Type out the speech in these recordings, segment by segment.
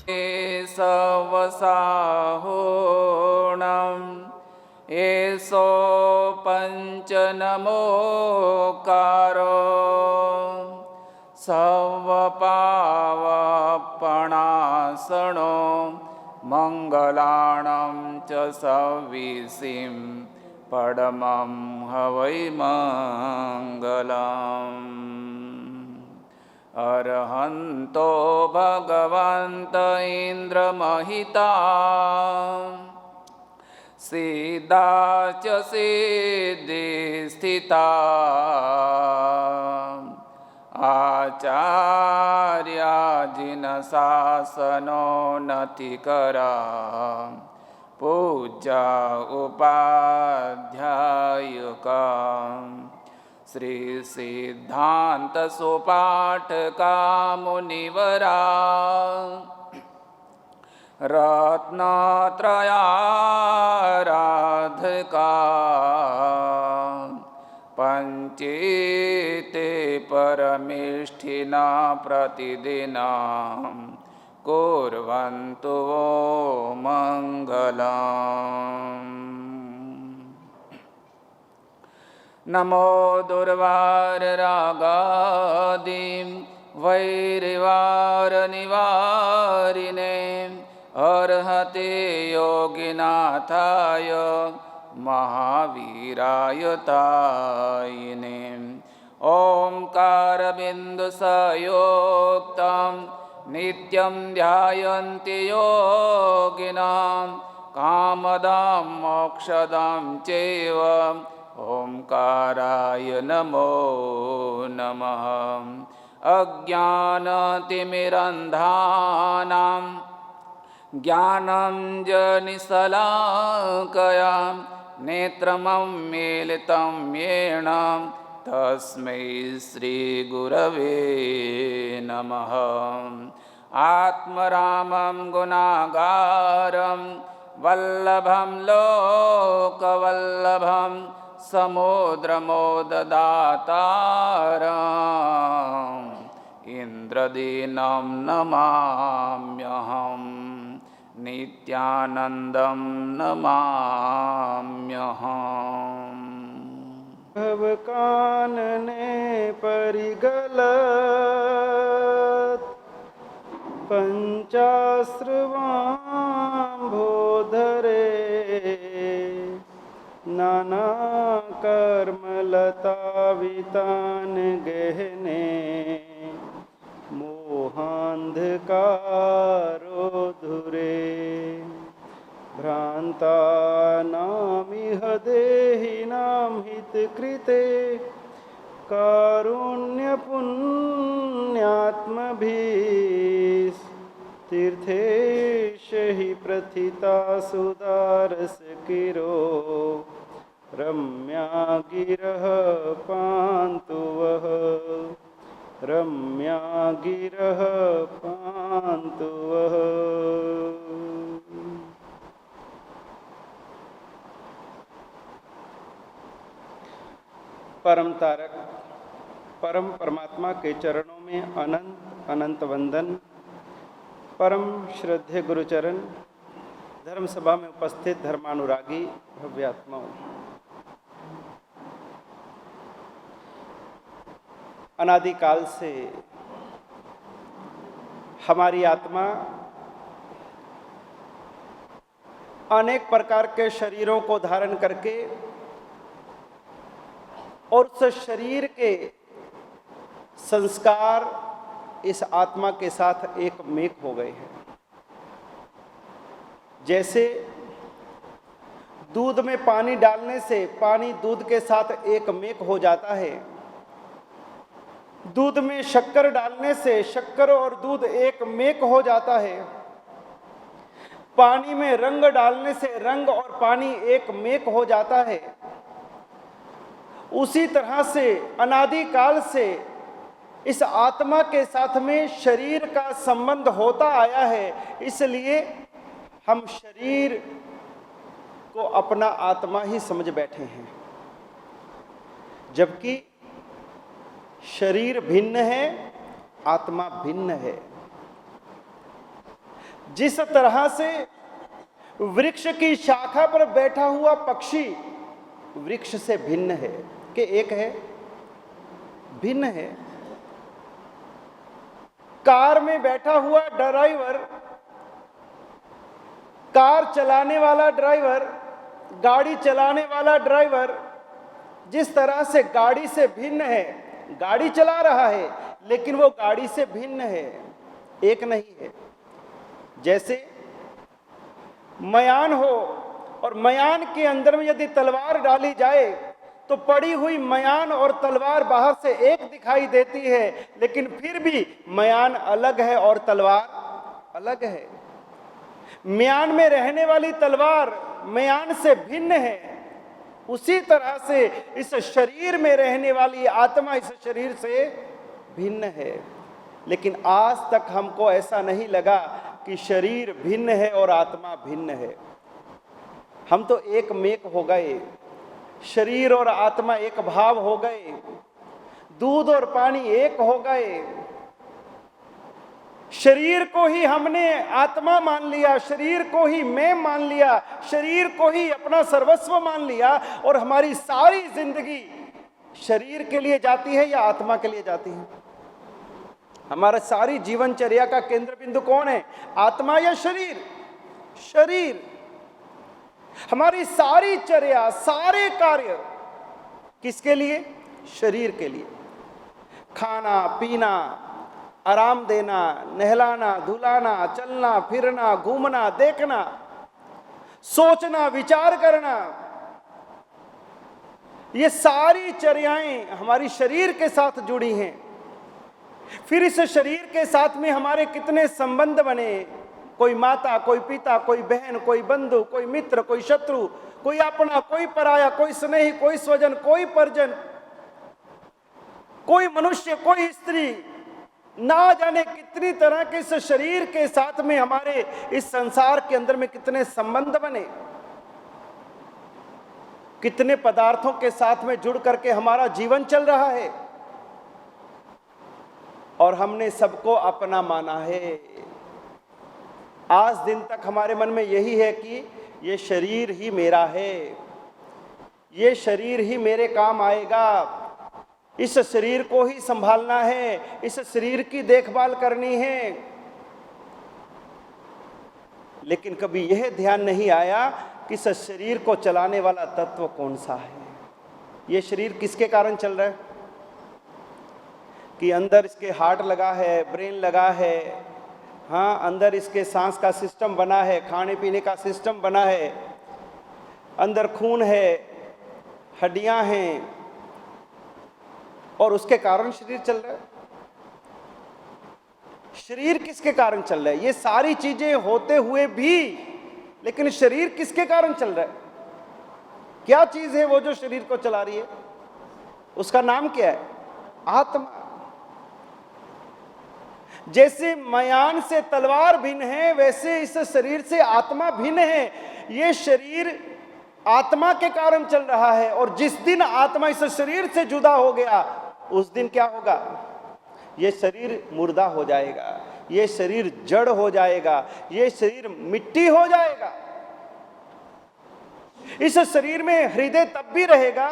सवसाहोणम् एषो पञ्चनमोकारो सर्वपावपणासनो मङ्गलाणं च सविसिं परमं हवै मङ्गलम्। अरहन्तो भगवन्त इन्द्रमहिता सिद्धा च सिद्धिस्थिता आचार्याजिनशासनोन्नतिकरा पूज्या उपाध्यायका श्री सिद्धांत सुपाठका मुनिवरा रत्नत्रयाराधका पंचेते परमेष्ठिना प्रतिदिनं कुर्वन्तु वो मङ्गलम्। नमो दुर्वाररागादिं वैरिवारनिवारिणे अर्हते योगिनाथाय महावीराय तायिने ओंकारबिन्दुसंयुक्तं नित्यं ध्यायन्ति योगिनां कामदां मोक्षदां चैव ओंकाराय नमो नमः। अज्ञानतिमिरन्धानां ज्ञानाञ्जनशलाकया नेत्रममीलितं येन तस्मै श्रीगुरवे नमः। आत्मरामं गुणागारं वल्लभं लोकवल्लभं समुद्रमोददातारम् इन्द्रदीनं नमाम्यहम् नित्यानन्दं नमाम्यहम्। भवकानने परिगलत् पंचाश्रवाम्भोधरे नानाकर्मलतावितान् गहने मोहान्धकारोधुरे भ्रान्तानामिह देहिनां हितकृते कारुण्यपुण्यात्मभिस्तीर्थेश हि प्रथिता सुदारसकिरो रम्या गिरः पान्तु वः रम्या गिरः पान्तु वः। परम तारक परम परमात्मा के चरणों में अनंत अनंत वंदन। परम श्रद्धेय गुरुचरण, धर्म सभा में उपस्थित धर्मानुरागी भव्यात्माओं, अनादिकाल से हमारी आत्मा अनेक प्रकार के शरीरों को धारण करके और उस शरीर के संस्कार इस आत्मा के साथ एक मेक हो गए हैं। जैसे दूध में पानी डालने से पानी दूध के साथ एक मेक हो जाता है, दूध में शक्कर डालने से शक्कर और दूध एक मेक हो जाता है, पानी में रंग डालने से रंग और पानी एक मेक हो जाता है। उसी तरह से अनादिकाल से इस आत्मा के साथ में शरीर का संबंध होता आया है, इसलिए हम शरीर को अपना आत्मा ही समझ बैठे हैं, जबकि शरीर भिन्न है, आत्मा भिन्न है। जिस तरह से वृक्ष की शाखा पर बैठा हुआ पक्षी वृक्ष से भिन्न है, कि एक है, भिन्न है। कार में बैठा हुआ ड्राइवर, कार चलाने वाला ड्राइवर, गाड़ी चलाने वाला ड्राइवर जिस तरह से गाड़ी से भिन्न है, गाड़ी चला रहा है लेकिन वो गाड़ी से भिन्न है, एक नहीं है। जैसे मयान हो और मयान के अंदर में यदि तलवार डाली जाए तो पड़ी हुई मयान और तलवार बाहर से एक दिखाई देती है, लेकिन फिर भी मयान अलग है और तलवार अलग है। म्यान में रहने वाली तलवार म्यान से भिन्न है। उसी तरह से इस शरीर में रहने वाली आत्मा इस शरीर से भिन्न है। लेकिन आज तक हमको ऐसा नहीं लगा कि शरीर भिन्न है और आत्मा भिन्न है। हम तो एक मेक हो गए, शरीर और आत्मा एक भाव हो गए, दूध और पानी एक हो गए। शरीर को ही हमने आत्मा मान लिया, शरीर को ही मैं मान लिया, शरीर को ही अपना सर्वस्व मान लिया, और हमारी सारी जिंदगी शरीर के लिए जाती है या आत्मा के लिए जाती है? हमारा सारी जीवनचर्या का केंद्र बिंदु कौन है, आत्मा या शरीर? शरीर। हमारी सारी चर्या, सारे कार्य किसके लिए? शरीर के लिए। खाना पीना, आराम देना, नहलाना धुलाना, चलना फिरना, घूमना देखना, सोचना विचार करना, ये सारी चर्याएं हमारी शरीर के साथ जुड़ी हैं। फिर इस शरीर के साथ में हमारे कितने संबंध बने, कोई माता, कोई पिता, कोई बहन, कोई बंधु, कोई मित्र, कोई शत्रु, कोई अपना, कोई पराया, कोई स्नेही, कोई स्वजन, कोई परिजन, कोई मनुष्य, कोई स्त्री, ना जाने कितनी तरह के इस शरीर के साथ में हमारे इस संसार के अंदर में कितने संबंध बने, कितने पदार्थों के साथ में जुड़ करके हमारा जीवन चल रहा है, और हमने सबको अपना माना है। आज दिन तक हमारे मन में यही है कि ये शरीर ही मेरा है, ये शरीर ही मेरे काम आएगा, इस शरीर को ही संभालना है, इस शरीर की देखभाल करनी है। लेकिन कभी यह ध्यान नहीं आया कि इस शरीर को चलाने वाला तत्व कौन सा है। ये शरीर किसके कारण चल रहा है? कि अंदर इसके हार्ट लगा है, ब्रेन लगा है, हाँ, अंदर इसके सांस का सिस्टम बना है, खाने पीने का सिस्टम बना है, अंदर खून है, हड्डियां हैं, और उसके कारण शरीर चल रहा है। शरीर किसके कारण चल रहा है? ये सारी चीजें होते हुए भी, लेकिन शरीर किसके कारण चल रहा है? क्या चीज है वो जो शरीर को चला रही है? उसका नाम क्या है? आत्मा। जैसे मयान से तलवार भिन्न है, वैसे इस शरीर से आत्मा भिन्न है। ये शरीर आत्मा के कारण चल रहा है, और जिस दिन आत्मा इस शरीर से जुदा हो गया, उस दिन क्या होगा? ये शरीर मुर्दा हो जाएगा, ये शरीर जड़ हो जाएगा, ये शरीर मिट्टी हो जाएगा। इस शरीर में हृदय तब भी रहेगा,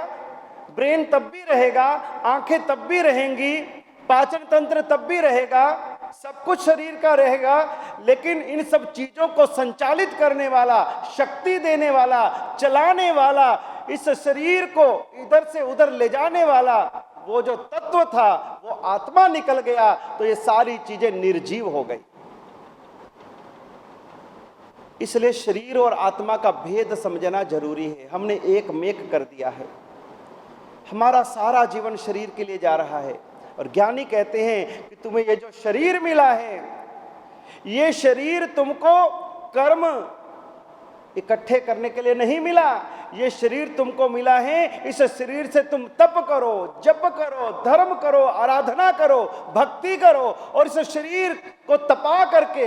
ब्रेन तब भी रहेगा, आंखें तब भी रहेंगी, पाचन तंत्र तब भी रहेगा, सब कुछ शरीर का रहेगा, लेकिन इन सब चीजों को संचालित करने वाला, शक्ति देने वाला, चलाने वाला, इस शरीर को इधर से उधर ले जाने वाला वो जो तत्व था, वो आत्मा निकल गया, तो ये सारी चीजें निर्जीव हो गई। इसलिए शरीर और आत्मा का भेद समझना जरूरी है। हमने एक मेक कर दिया है, हमारा सारा जीवन शरीर के लिए जा रहा है। और ज्ञानी कहते हैं कि तुम्हें ये जो शरीर मिला है, ये शरीर तुमको कर्म इकट्ठे करने के लिए नहीं मिला, ये शरीर तुमको मिला है, इस शरीर से तुम तप करो, जप करो, धर्म करो, आराधना करो, भक्ति करो, और इस शरीर को तपा करके,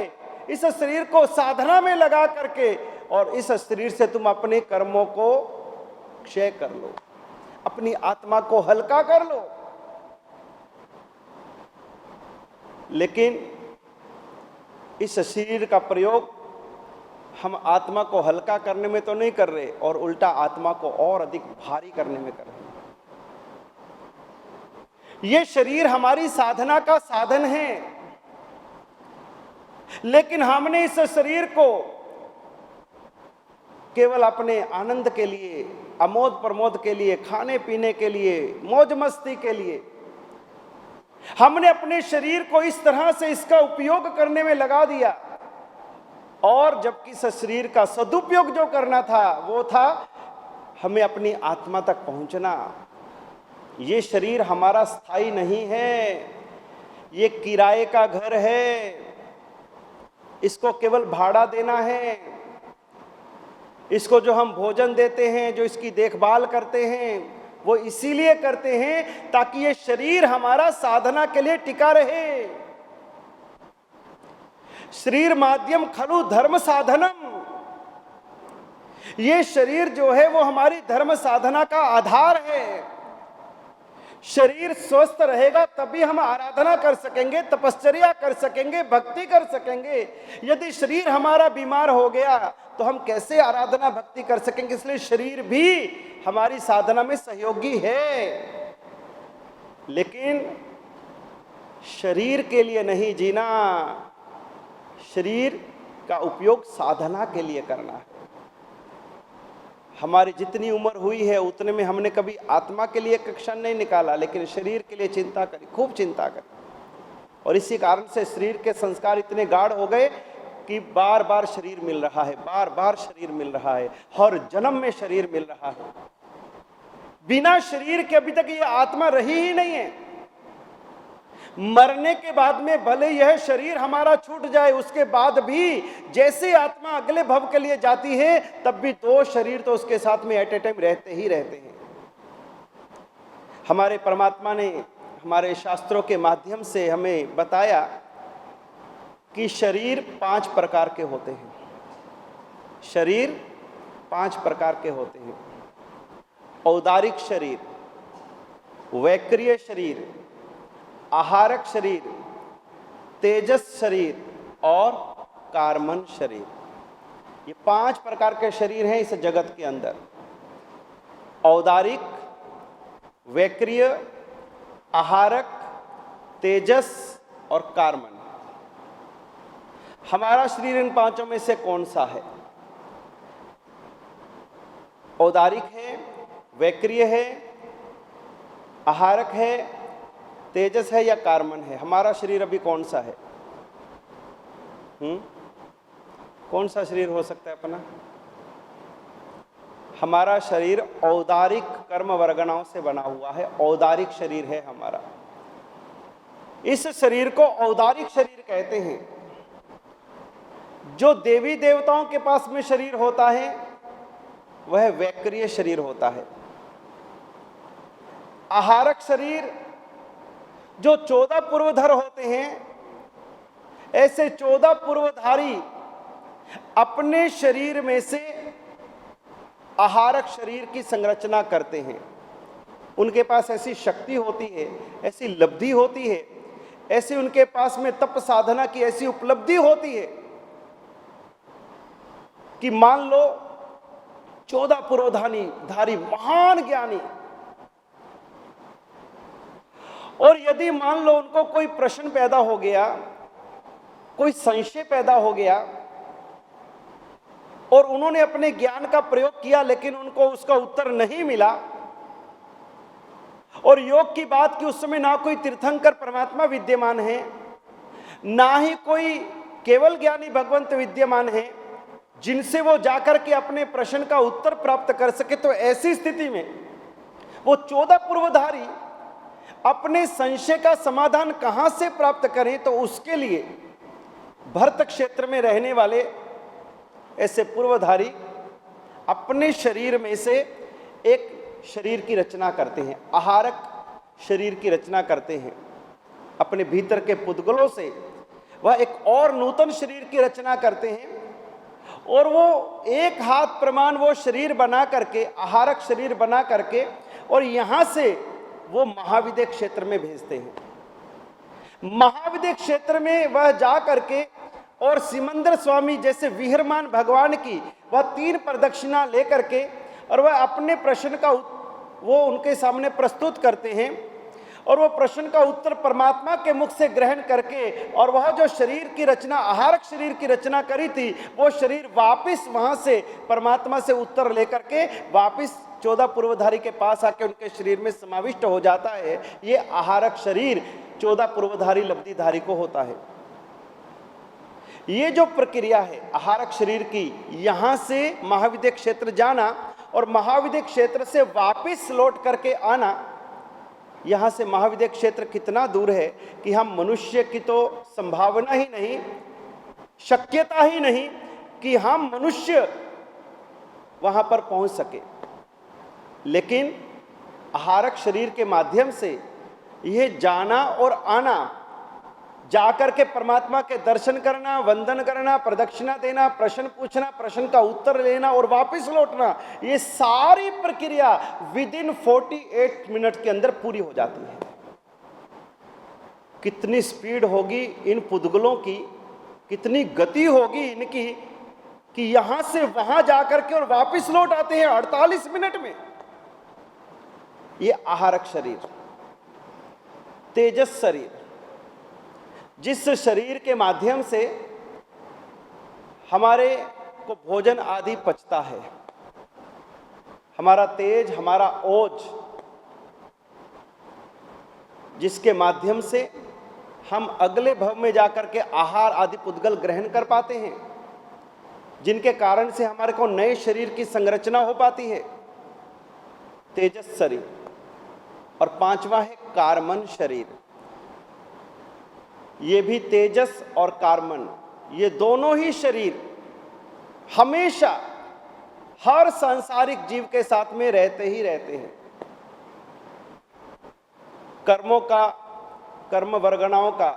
इस शरीर को साधना में लगा करके, और इस शरीर से तुम अपने कर्मों को क्षय कर लो, अपनी आत्मा को हल्का कर लो। लेकिन इस शरीर का प्रयोग हम आत्मा को हल्का करने में तो नहीं कर रहे, और उल्टा आत्मा को और अधिक भारी करने में कर रहे हैं। ये शरीर हमारी साधना का साधन है, लेकिन हमने इस शरीर को केवल अपने आनंद के लिए, अमोद प्रमोद के लिए, खाने पीने के लिए, मौज मस्ती के लिए हमने अपने शरीर को इस तरह से इसका उपयोग करने में लगा दिया, और जबकि इस शरीर का सदुपयोग जो करना था वो था हमें अपनी आत्मा तक पहुंचना। ये शरीर हमारा स्थायी नहीं है, ये किराए का घर है, इसको केवल भाड़ा देना है। इसको जो हम भोजन देते हैं, जो इसकी देखभाल करते हैं, वो इसीलिए करते हैं ताकि ये शरीर हमारा साधना के लिए टिका रहे। शरीर माध्यम खलु धर्म साधनम, ये शरीर जो है वो हमारी धर्म साधना का आधार है। शरीर स्वस्थ रहेगा तभी हम आराधना कर सकेंगे, तपश्चर्या कर सकेंगे, भक्ति कर सकेंगे। यदि शरीर हमारा बीमार हो गया तो हम कैसे आराधना भक्ति कर सकेंगे? इसलिए शरीर भी हमारी साधना में सहयोगी है, लेकिन शरीर के लिए नहीं जीना, शरीर का उपयोग साधना के लिए करना है। हमारी जितनी उम्र हुई है उतने में हमने कभी आत्मा के लिए एक क्षण नहीं निकाला, लेकिन शरीर के लिए चिंता करी, खूब चिंता करी। और इसी कारण से शरीर के संस्कार इतने गाढ़ हो गए कि बार बार शरीर मिल रहा है, बार बार शरीर मिल रहा है, हर जन्म में शरीर मिल रहा है। बिना शरीर के अभी तक ये आत्मा रही ही नहीं है। मरने के बाद में भले यह शरीर हमारा छूट जाए, उसके बाद भी जैसे आत्मा अगले भव के लिए जाती है तब भी दो शरीर तो उसके साथ में एट ए टाइम रहते ही रहते हैं। हमारे परमात्मा ने हमारे शास्त्रों के माध्यम से हमें बताया कि शरीर 5 प्रकार के होते हैं। शरीर 5 प्रकार के होते हैं। औदारिक शरीर, वैक्रिय शरीर, आहारक शरीर, तेजस शरीर और कार्मन शरीर। ये 5 प्रकार के शरीर हैं इस जगत के अंदर। औदारिक, वैक्रिय, आहारक, तेजस और कार्मन। हमारा शरीर इन 5 में से कौन सा है? औदारिक है, वैक्रिय है, आहारक है, तेजस है या कार्मन है? हमारा शरीर अभी कौन सा है? कौन सा शरीर हो सकता है अपना? हमारा शरीर औदारिक कर्म वर्गणाओं से बना हुआ है, औदारिक शरीर है हमारा। इस शरीर को औदारिक शरीर कहते हैं। जो देवी देवताओं के पास में शरीर होता है वह वैक्रिय शरीर होता है। आहारक शरीर जो 14 पूर्वधर होते हैं, ऐसे 14 पूर्वधारी अपने शरीर में से आहारक शरीर की संरचना करते हैं। उनके पास ऐसी शक्ति होती है, ऐसी लब्धि होती है, ऐसी उनके पास में तप साधना की ऐसी उपलब्धि होती है कि मान लो 14 पूर्वधारी महान ज्ञानी, और यदि मान लो उनको कोई प्रश्न पैदा हो गया, कोई संशय पैदा हो गया और उन्होंने अपने ज्ञान का प्रयोग किया लेकिन उनको उसका उत्तर नहीं मिला, और योग की बात की उस समय ना कोई तीर्थंकर परमात्मा विद्यमान है, ना ही कोई केवल ज्ञानी भगवंत विद्यमान है जिनसे वो जाकर के अपने प्रश्न का उत्तर प्राप्त कर सके, तो ऐसी स्थिति में वो 14 पूर्वधारी अपने संशय का समाधान कहां से प्राप्त करें? तो उसके लिए भरत क्षेत्र में रहने वाले ऐसे पूर्वधारी अपने शरीर में से एक शरीर की रचना करते हैं, आहारक शरीर की रचना करते हैं। अपने भीतर के पुद्गलों से वह एक और नूतन शरीर की रचना करते हैं, और वो एक हाथ प्रमाण वो शरीर बना करके, आहारक शरीर बना करके, और यहां से वो महाविद्य क्षेत्र में भेजते हैं। महाविद्य क्षेत्र में वह जा करके और सिमंदर स्वामी जैसे विहरमान भगवान की वह 3 प्रदक्षिणा लेकर के और वह अपने प्रश्न का वो उनके सामने प्रस्तुत करते हैं और वो प्रश्न का उत्तर परमात्मा के मुख से ग्रहण करके और वह जो शरीर की रचना, आहारक शरीर की रचना करी थी, वो शरीर वापस वहां से परमात्मा से उत्तर लेकर के वापस 14 पूर्वधारी के पास आके उनके शरीर में समाविष्ट हो जाता है। ये आहारक शरीर 14 पूर्वधारी लब्धिधारी को होता है। ये जो प्रक्रिया है आहारक शरीर की, यहां से महाविद्य क्षेत्र जाना और महाविद्य क्षेत्र से वापस लौट करके आना, यहां से महाविद्य क्षेत्र कितना दूर है कि हम मनुष्य की तो संभावना ही नहीं, शक्यता ही नहीं कि हम मनुष्य वहां पर पहुंच सके, लेकिन आहारक शरीर के माध्यम से यह जाना और आना, जाकर के परमात्मा के दर्शन करना, वंदन करना, प्रदक्षिणा देना, प्रश्न पूछना, प्रश्न का उत्तर लेना और वापस लौटना, ये सारी प्रक्रिया विदिन 48 मिनट के अंदर पूरी हो जाती है। कितनी स्पीड होगी इन पुद्गलों की, कितनी गति होगी इनकी कि यहां से वहां जाकर के और वापस लौट आते हैं 48 मिनट में। ये आहारक शरीर, तेजस शरीर, जिस शरीर के माध्यम से हमारे को भोजन आदि पचता है, हमारा तेज, हमारा ओज, जिसके माध्यम से हम अगले भव में जाकर के आहार आदि पुद्गल ग्रहण कर पाते हैं, जिनके कारण से हमारे को नए शरीर की संरचना हो पाती है, तेजस शरीर। और 5वां है कार्मन शरीर। ये भी तेजस और कार्मन, ये दोनों ही शरीर हमेशा हर सांसारिक जीव के साथ में रहते ही रहते हैं। कर्मों का, कर्म वर्गणाओं का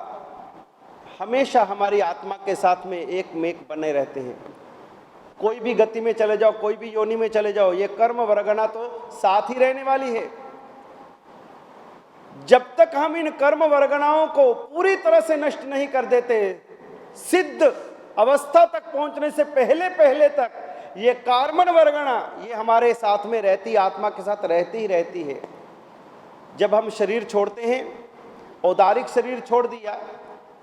हमेशा हमारी आत्मा के साथ में एक मेक बने रहते हैं। कोई भी गति में चले जाओ, कोई भी योनि में चले जाओ, ये कर्म वर्गणा तो साथ ही रहने वाली है। जब तक हम इन कर्म वर्गणाओं को पूरी तरह से नष्ट नहीं कर देते, सिद्ध अवस्था तक पहुंचने से पहले पहले तक ये कार्मन वर्गणा ये हमारे साथ में रहती, आत्मा के साथ रहती ही रहती है। जब हम शरीर छोड़ते हैं, औदारिक शरीर छोड़ दिया,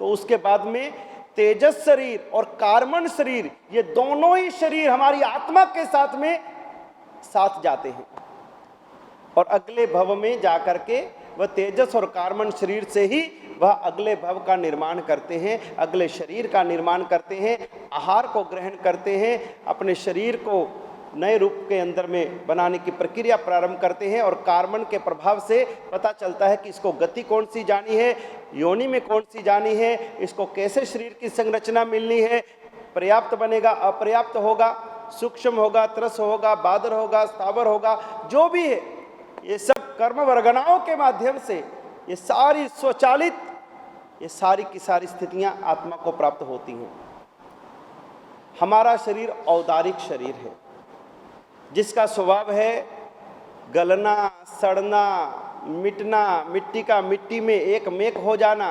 तो उसके बाद में तेजस शरीर और कार्मन शरीर, ये दोनों ही शरीर हमारी आत्मा के साथ में साथ जाते हैं और अगले भव में जाकर के वह तेजस और कार्मन शरीर से ही वह अगले भव का निर्माण करते हैं, अगले शरीर का निर्माण करते हैं, आहार को ग्रहण करते हैं, अपने शरीर को नए रूप के अंदर में बनाने की प्रक्रिया प्रारंभ करते हैं। और कार्मन के प्रभाव से पता चलता है कि इसको गति कौन सी जानी है, योनि में कौन सी जानी है, इसको कैसे शरीर की संरचना मिलनी है, पर्याप्त बनेगा, अपर्याप्त होगा, सूक्ष्म होगा, त्रस होगा, बादर होगा, स्थावर होगा, जो भी है, ये सब कर्म वर्गणाओं के माध्यम से ये सारी स्वचालित, ये सारी की सारी स्थितियां आत्मा को प्राप्त होती हैं। हमारा शरीर औदारिक शरीर है, जिसका स्वभाव है गलना, सड़ना, मिटना, मिट्टी का मिट्टी में एक मेक हो जाना।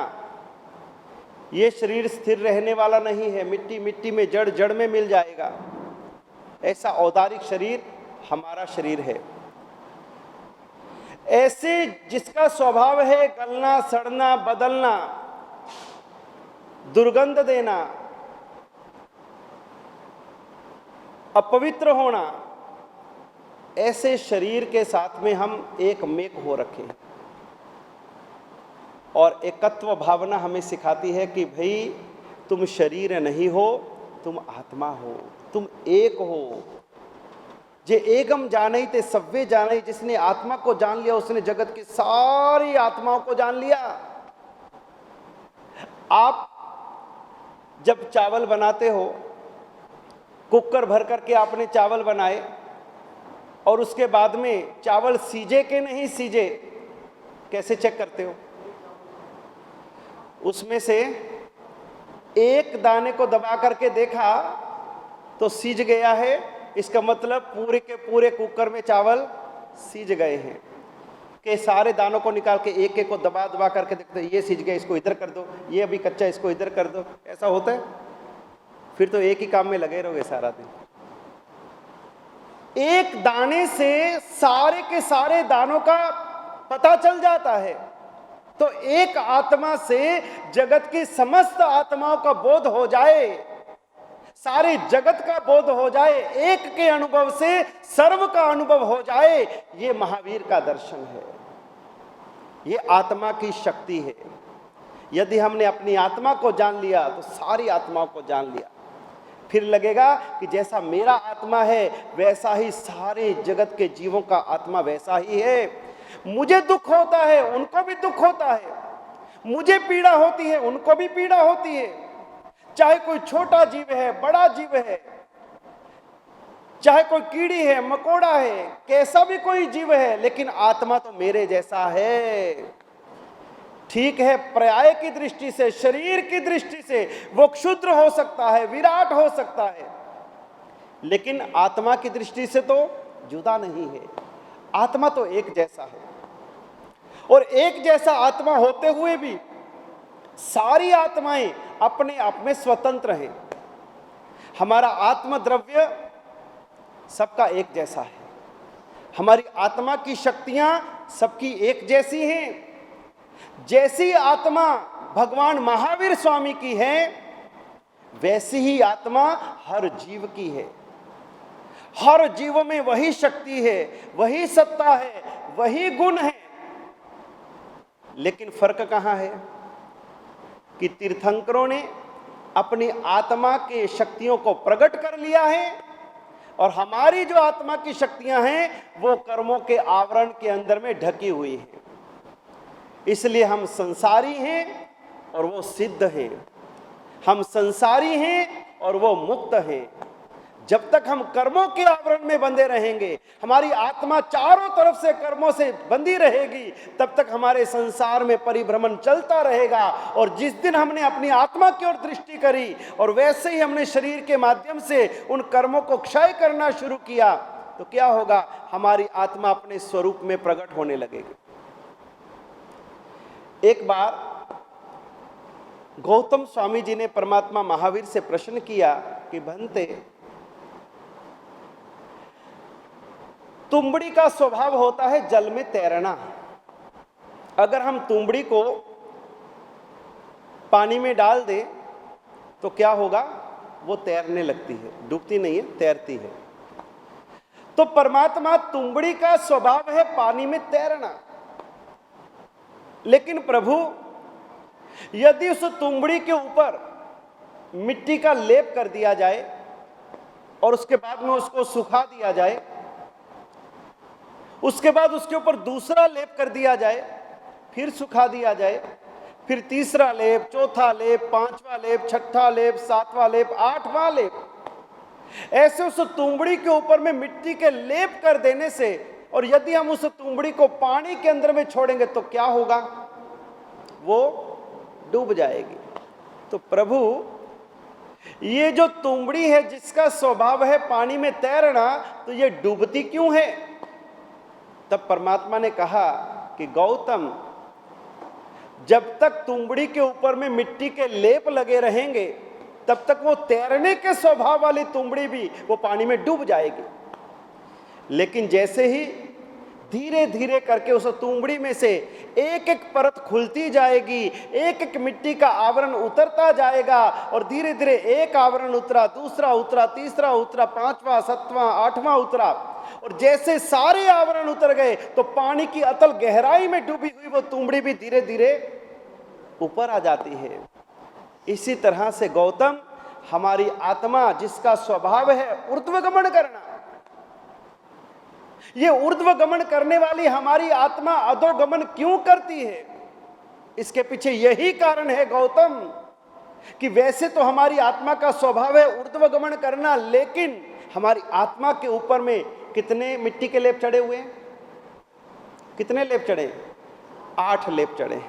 ये शरीर स्थिर रहने वाला नहीं है, मिट्टी मिट्टी में, जड़ जड़ में मिल जाएगा। ऐसा औदारिक शरीर हमारा शरीर है। ऐसे जिसका स्वभाव है गलना, सड़ना, बदलना, दुर्गंध देना, अपवित्र होना, ऐसे शरीर के साथ में हम एक मेक हो रखे हैं। और एकत्व भावना हमें सिखाती है कि भाई तुम शरीर नहीं हो, तुम आत्मा हो, तुम एक हो। जे एकम जाने ते सव्वे जाने, जिसने आत्मा को जान लिया उसने जगत की सारी आत्माओं को जान लिया। आप जब चावल बनाते हो, कुकर भर करके आपने चावल बनाए और उसके बाद में चावल सीजे के नहीं सीजे, कैसे चेक करते हो? उसमें से एक दाने को दबा करके देखा तो सीज गया है, इसका मतलब पूरे के पूरे कुकर में चावल सीज गए हैं। के सारे दानों को निकाल के एक एक को दबा दबा करके देखते, ये सीज गए, इसको इधर कर दो, ये अभी कच्चा, इसको इधर कर दो। ऐसा होता है? फिर तो एक ही काम में लगे रहोगे सारा दिन। एक दाने से सारे के सारे दानों का पता चल जाता है। तो एक आत्मा से जगत की समस्त आत्माओं का बोध हो जाए, सारे जगत का बोध हो जाए, एक के अनुभव से सर्व का अनुभव हो जाए, ये महावीर का दर्शन है, ये आत्मा की शक्ति है। यदि हमने अपनी आत्मा को जान लिया तो सारी आत्माओं को जान लिया। फिर लगेगा कि जैसा मेरा आत्मा है वैसा ही सारे जगत के जीवों का आत्मा वैसा ही है। मुझे दुख होता है उनको भी दुख होता है, मुझे पीड़ा होती है उनको भी पीड़ा होती है। चाहे कोई छोटा जीव है, बड़ा जीव है, चाहे कोई कीड़ी है, मकोड़ा है, कैसा भी कोई जीव है, लेकिन आत्मा तो मेरे जैसा है। ठीक है, पर्याय की दृष्टि से, शरीर की दृष्टि से वो क्षुद्र हो सकता है, विराट हो सकता है, लेकिन आत्मा की दृष्टि से तो जुदा नहीं है। आत्मा तो एक जैसा है, और एक जैसा आत्मा होते हुए भी सारी आत्माएं अपने आप में स्वतंत्र हैं। हमारा आत्म द्रव्य सबका एक जैसा है, हमारी आत्मा की शक्तियां सबकी एक जैसी हैं। जैसी आत्मा भगवान महावीर स्वामी की है वैसी ही आत्मा हर जीव की है। हर जीव में वही शक्ति है, वही सत्ता है, वही गुण है। लेकिन फर्क कहां है कि तीर्थंकरों ने अपनी आत्मा के शक्तियों को प्रकट कर लिया है, और हमारी जो आत्मा की शक्तियां हैं वो कर्मों के आवरण के अंदर में ढकी हुई है। इसलिए हम संसारी हैं और वो सिद्ध हैं, हम संसारी हैं और वो मुक्त हैं। जब तक हम कर्मों के आवरण में बंधे रहेंगे, हमारी आत्मा चारों तरफ से कर्मों से बंधी रहेगी, तब तक हमारे संसार में परिभ्रमण चलता रहेगा। और जिस दिन हमने अपनी आत्मा की ओर दृष्टि करी और वैसे ही हमने शरीर के माध्यम से उन कर्मों को क्षय करना शुरू किया, तो क्या होगा, हमारी आत्मा अपने स्वरूप में प्रकट होने लगेगी। एक बार गौतम स्वामी जी ने परमात्मा महावीर से प्रश्न किया कि भंते, तुंबड़ी का स्वभाव होता है जल में तैरना। अगर हम तुंबड़ी को पानी में डाल दें तो क्या होगा, वो तैरने लगती है, डूबती नहीं है, तैरती है। तो परमात्मा तुंबड़ी का स्वभाव है पानी में तैरना। लेकिन प्रभु, यदि उस तुंबड़ी के ऊपर मिट्टी का लेप कर दिया जाए और उसके बाद में उसको सुखा दिया जाए, उसके बाद उसके ऊपर दूसरा लेप कर दिया जाए, फिर सुखा दिया जाए, फिर तीसरा लेप, चौथा लेप, पांचवा लेप, छठा लेप, सातवां लेप, आठवां लेप, ऐसे उस तुंबड़ी के ऊपर में मिट्टी के लेप कर देने से, और यदि हम उस तुंबड़ी को पानी के अंदर में छोड़ेंगे तो क्या होगा, वो डूब जाएगी। तो प्रभु, ये जो तुंबड़ी है जिसका स्वभाव है पानी में तैरना, तो ये डूबती क्यों है? तब परमात्मा ने कहा कि गौतम, जब तक तुंबड़ी के ऊपर में मिट्टी के लेप लगे रहेंगे तब तक वो तैरने के स्वभाव वाली तुंबड़ी भी वो पानी में डूब जाएगी। लेकिन जैसे ही धीरे धीरे करके उस तुंबड़ी में से एक एक परत खुलती जाएगी, एक एक मिट्टी का आवरण उतरता जाएगा, और धीरे धीरे एक आवरण उतरा, दूसरा उतरा, तीसरा उतरा, पांचवा, सातवां, आठवां उतरा, और जैसे सारे आवरण उतर गए तो पानी की अतल गहराई में डूबी हुई वो तुंबड़ी भी धीरे धीरे ऊपर आ जाती है। इसी तरह से गौतम, हमारी आत्मा जिसका स्वभाव है ऊर्ध्वगमन करना, ये ऊर्ध्वगमन करने वाली हमारी आत्मा अधोगमन क्यों करती है? इसके पीछे यही कारण है गौतम, कि वैसे तो हमारी आत्मा का स्वभाव है ऊर्ध्वगमन करना, लेकिन हमारी आत्मा के ऊपर में कितने मिट्टी के लेप चढ़े हुए हैं? कितने लेप चढ़े? 8 लेप चढ़े।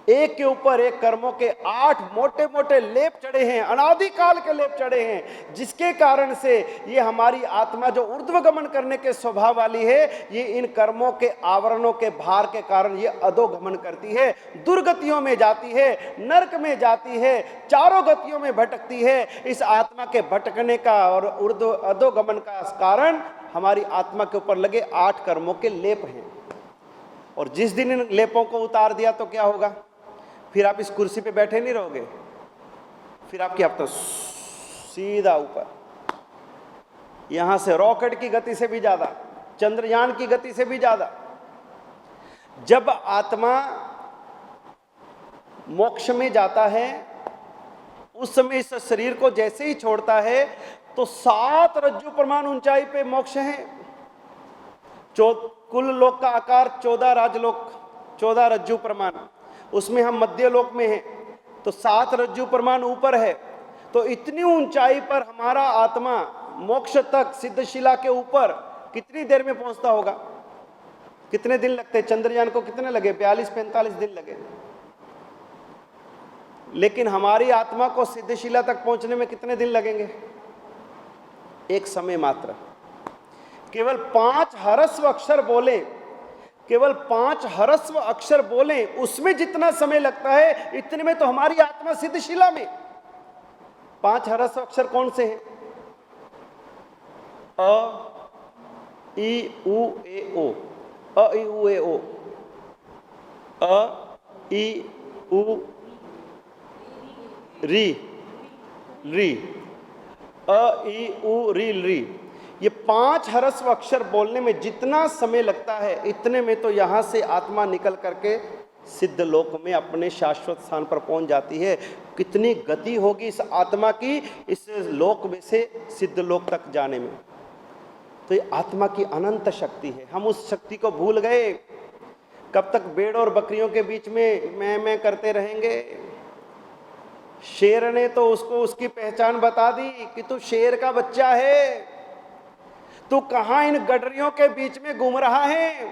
एक के ऊपर एक कर्मों के 8 मोटे मोटे लेप चढ़े हैं, अनादिकाल के लेप चढ़े हैं, जिसके कारण से ये हमारी आत्मा जो ऊर्ध्वगमन करने के स्वभाव वाली है, ये इन कर्मों के आवरणों के भार के कारण ये अधोगमन करती है, दुर्गतियों में जाती है, नरक में जाती है, चारों गतियों में भटकती है। इस आत्मा के भटकने का और अधोगमन का कारण हमारी आत्मा के ऊपर लगे 8 कर्मों के लेप हैं। और जिस दिन इन लेपों को उतार दिया तो क्या होगा? फिर आप इस कुर्सी पे बैठे नहीं रहोगे, फिर आपकी आप तो सीधा ऊपर, यहां से रॉकेट की गति से भी ज्यादा, चंद्रयान की गति से भी ज्यादा। जब आत्मा मोक्ष में जाता है, उस समय इस शरीर को जैसे ही छोड़ता है तो 7 रज्जु प्रमाण ऊंचाई पे मोक्ष है। कुल लोक का आकार 14 राजलोक, 14 रज्जु प्रमाण, उसमें हम मध्य लोक में हैं, तो 7 रज्जु प्रमाण ऊपर है। तो इतनी ऊंचाई पर हमारा आत्मा मोक्ष तक सिद्धशिला के ऊपर कितनी देर में पहुंचता होगा? कितने दिन लगते? चंद्रयान को कितने लगे? 42-45 दिन लगे। लेकिन हमारी आत्मा को सिद्धशिला तक पहुंचने में कितने दिन लगेंगे? एक समय मात्र। केवल 5 ह्रस्व अक्षर बोले, केवल 5 ह्रस्व अक्षर बोले, उसमें जितना समय लगता है, इतने में तो हमारी आत्मा सिद्धशिला में। 5 ह्रस्व अक्षर कौन से हैं? अ, ई, उ, ए, ओ। अ, ई, उ, ए, ओ। अ, ई, उ, री, री। अ, ई, उ, री, री। ये 5 ह्रस्व अक्षर बोलने में जितना समय लगता है, इतने में तो यहां से आत्मा निकल करके सिद्ध लोक में अपने शाश्वत स्थान पर पहुंच जाती है। कितनी गति होगी इस आत्मा की इस लोक में से सिद्ध लोक तक जाने में। तो ये आत्मा की अनंत शक्ति है। हम उस शक्ति को भूल गए। कब तक भेड़ और बकरियों के बीच में मैं करते रहेंगे? शेर ने तो उसको उसकी पहचान बता दी कि तू शेर का बच्चा है, तू कहां इन गडरियों के बीच में घूम रहा है,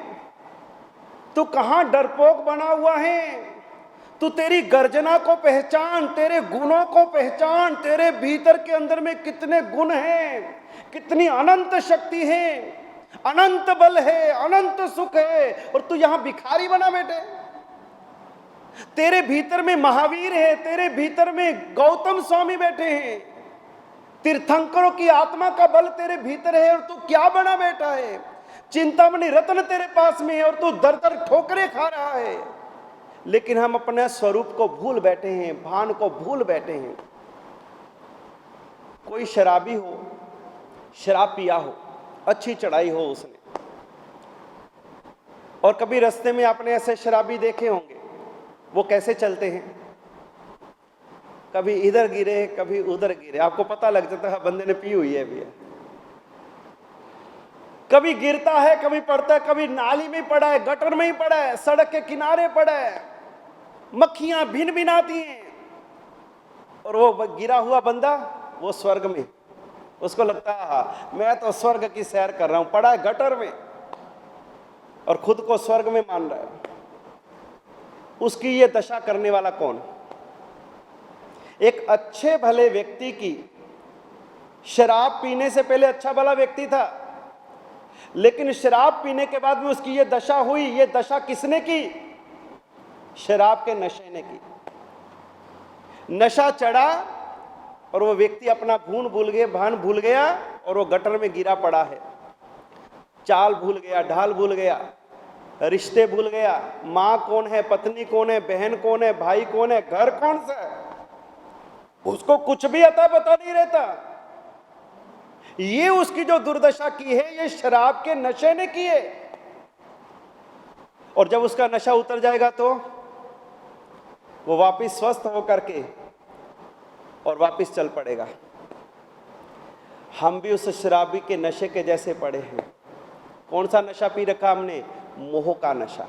तू कहां डरपोक बना हुआ है, तू तेरी गर्जना को पहचान, तेरे गुणों को पहचान, तेरे भीतर के अंदर में कितने गुण हैं, कितनी अनंत शक्ति है, अनंत बल है, अनंत सुख है, और तू यहां भिखारी बना बैठे। तेरे भीतर में महावीर है, तेरे भीतर में गौतम स्वामी बैठे हैं, तीर्थंकरों की आत्मा का बल तेरे भीतर है, और तू क्या बना बैठा है? चिंतामणि रत्न तेरे पास में है और तू दर दर ठोकरे खा रहा है। लेकिन हम अपने स्वरूप को भूल बैठे हैं, भान को भूल बैठे हैं। कोई शराबी हो, शराब पिया हो, अच्छी चढ़ाई हो उसने, और कभी रास्ते में आपने ऐसे शराबी देखे होंगे, वो कैसे चलते हैं? कभी इधर गिरे, कभी उधर गिरे, आपको पता लग जाता है बंदे ने पी हुई है भैया। कभी गिरता है, कभी पड़ता है, कभी नाली में पड़ा है, गटर में ही पड़ा है, सड़क के किनारे पड़ा है, मक्खियां भिन भिन आती हैं, और वो गिरा हुआ बंदा वो स्वर्ग में, उसको लगता है मैं तो स्वर्ग की सैर कर रहा हूं, पड़ा है गटर में और खुद को स्वर्ग में मान रहा है। उसकी ये दशा करने वाला कौन? एक अच्छे भले व्यक्ति की, शराब पीने से पहले अच्छा भला व्यक्ति था, लेकिन शराब पीने के बाद में उसकी ये दशा हुई। ये दशा किसने की? शराब के नशे ने की। नशा चढ़ा और वो व्यक्ति अपना भून भूल गया, भान भूल गया, और वो गटर में गिरा पड़ा है। चाल भूल गया, ढाल भूल गया, रिश्ते भूल गया, माँ कौन है, पत्नी कौन है, बहन कौन है, भाई कौन है, घर कौन सा है, उसको कुछ भी अता पता नहीं रहता। ये उसकी जो दुर्दशा की है, ये शराब के नशे ने की है। और जब उसका नशा उतर जाएगा तो वो वापस स्वस्थ होकर के और वापस चल पड़ेगा। हम भी उस शराबी के नशे के जैसे पड़े हैं। कौन सा नशा पी रखा हमने? मोह का नशा,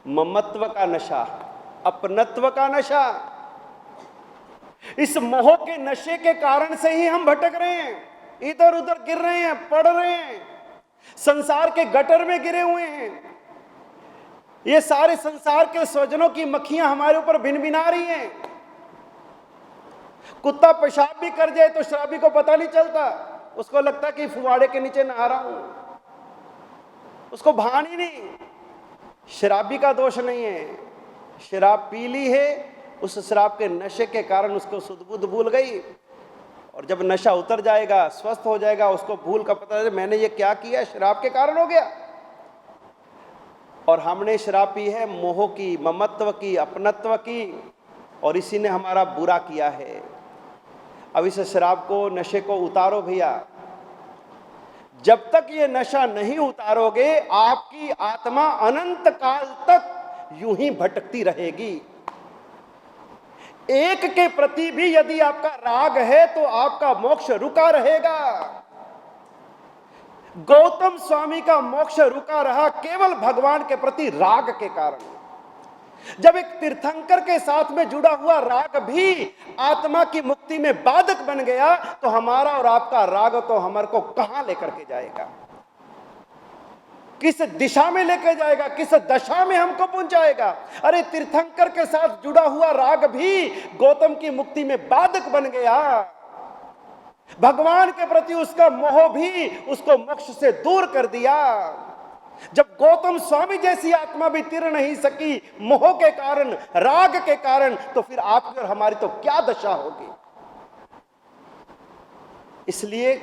ममत्व का नशा, अपनत्व का नशा। इस मोह के नशे के कारण से ही हम भटक रहे हैं, इधर उधर गिर रहे हैं, पड़ रहे हैं, संसार के गटर में गिरे हुए हैं। ये सारे संसार के स्वजनों की मक्खियां हमारे ऊपर भिनभिना रही हैं। कुत्ता पेशाब भी कर जाए तो शराबी को पता नहीं चलता, उसको लगता कि फुवाड़े के नीचे नहा रहा हूं, उसको भान ही नहीं। शराबी का दोष नहीं है, शराब पी ली है, उस शराब के नशे के कारण उसको सुध-बुध भूल गई, और जब नशा उतर जाएगा, स्वस्थ हो जाएगा, उसको भूल का पता चले मैंने ये क्या किया, शराब के कारण हो गया। और हमने शराब पी है मोह की, ममत्व की, अपनत्व की, और इसी ने हमारा बुरा किया है। अब इस शराब को, नशे को उतारो भैया। जब तक ये नशा नहीं उतारोगे, आपकी आत्मा अनंत काल तक यूं ही भटकती रहेगी। एक के प्रति भी यदि आपका राग है तो आपका मोक्ष रुका रहेगा। गौतम स्वामी का मोक्ष रुका रहा केवल भगवान के प्रति राग के कारण। जब एक तीर्थंकर के साथ में जुड़ा हुआ राग भी आत्मा की मुक्ति में बाधक बन गया, तो हमारा और आपका राग तो हमारे को कहां लेकर के जाएगा, किस दिशा में लेकर जाएगा, किस दशा में हमको पहुंचाएगा। अरे तीर्थंकर के साथ जुड़ा हुआ राग भी गौतम की मुक्ति में बाधक बन गया। भगवान के प्रति उसका मोह भी उसको मोक्ष से दूर कर दिया। जब गौतम स्वामी जैसी आत्मा भी तिर नहीं सकी मोह के कारण, राग के कारण, तो फिर आपकी और हमारी तो क्या दशा होगी। इसलिए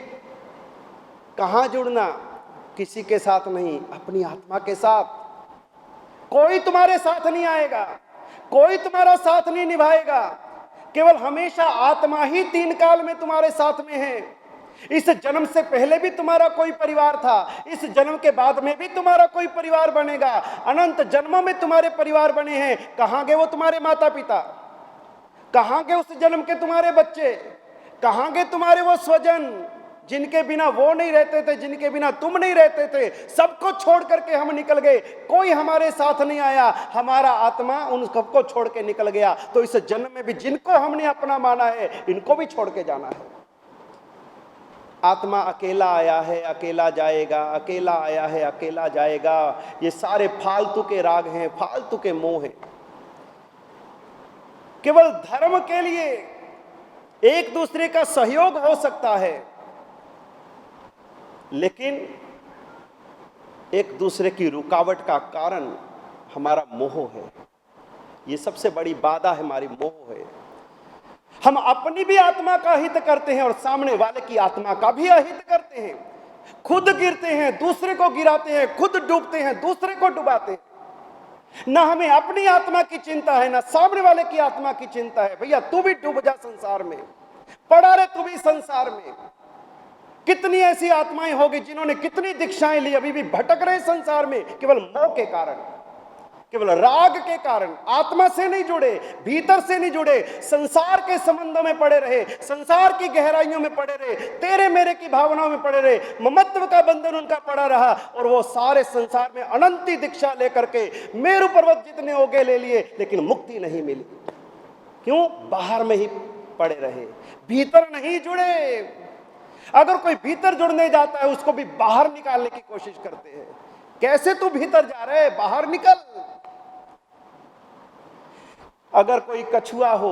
कहां जुड़ना, किसी के साथ नहीं, अपनी आत्मा के साथ। कोई तुम्हारे साथ नहीं आएगा, कोई तुम्हारा साथ नहीं निभाएगा, केवल हमेशा आत्मा ही तीन काल में तुम्हारे साथ में है। इस जन्म से पहले भी तुम्हारा कोई परिवार था, इस जन्म के बाद में भी तुम्हारा कोई परिवार बनेगा, अनंत जन्मों में तुम्हारे परिवार बने हैं। कहां गए वो तुम्हारे माता पिता, कहां गए उस जन्म के तुम्हारे बच्चे, कहां गए तुम्हारे वो स्वजन जिनके बिना वो नहीं रहते थे, जिनके बिना तुम नहीं रहते थे। सबको छोड़ करके हम निकल गए, कोई हमारे साथ नहीं आया, हमारा आत्मा उन सबको छोड़ के निकल गया। तो इस जन्म में भी जिनको हमने अपना माना है, इनको भी छोड़ के जाना है। आत्मा अकेला आया है, अकेला जाएगा, अकेला आया है, अकेला जाएगा। ये सारे फालतू के राग हैं, फालतू के मोह हैं। केवल धर्म के लिए एक दूसरे का सहयोग हो सकता है, लेकिन एक दूसरे की रुकावट का कारण हमारा मोह है। ये सबसे बड़ी बाधा है, हमारी मोह है। हम अपनी भी आत्मा का हित करते हैं और सामने वाले की आत्मा का भी अहित करते हैं। खुद गिरते हैं, दूसरे को गिराते हैं, खुद डूबते हैं, दूसरे को डुबाते हैं। ना हमें अपनी आत्मा की चिंता है, ना सामने वाले की आत्मा की चिंता है। भैया तू भी डूब जा संसार में, पड़ा रहे तू भी संसार में। कितनी ऐसी आत्माएं होगी जिन्होंने कितनी दीक्षाएं ली, अभी भी भटक रहे संसार में, केवल मोह के कारण, केवल राग के कारण। आत्मा से नहीं जुड़े, भीतर से नहीं जुड़े, संसार के संबंधों में पड़े रहे, संसार की गहराइयों में पड़े रहे, तेरे मेरे की भावनाओं में पड़े रहे, ममत्व का बंधन उनका पड़ा रहा। और वो सारे संसार में अनंती दीक्षा लेकर के मेरु पर्वत जितने होगे ले लिए, लेकिन मुक्ति नहीं मिली। क्यों? बाहर में ही पड़े रहे, भीतर नहीं जुड़े। अगर कोई भीतर जुड़ने जाता है, उसको भी बाहर निकालने की कोशिश करते हैं। कैसे तू भीतर जा रहे, बाहर निकल। अगर कोई कछुआ हो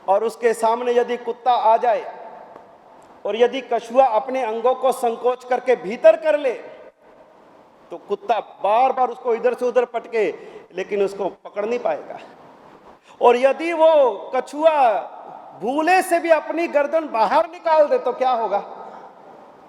और उसके सामने यदि कुत्ता आ जाए, और यदि कछुआ अपने अंगों को संकोच करके भीतर कर ले, तो कुत्ता बार बार उसको इधर से उधर पटके, लेकिन उसको पकड़ नहीं पाएगा। और यदि वो कछुआ भूले से भी अपनी गर्दन बाहर निकाल दे, तो क्या होगा?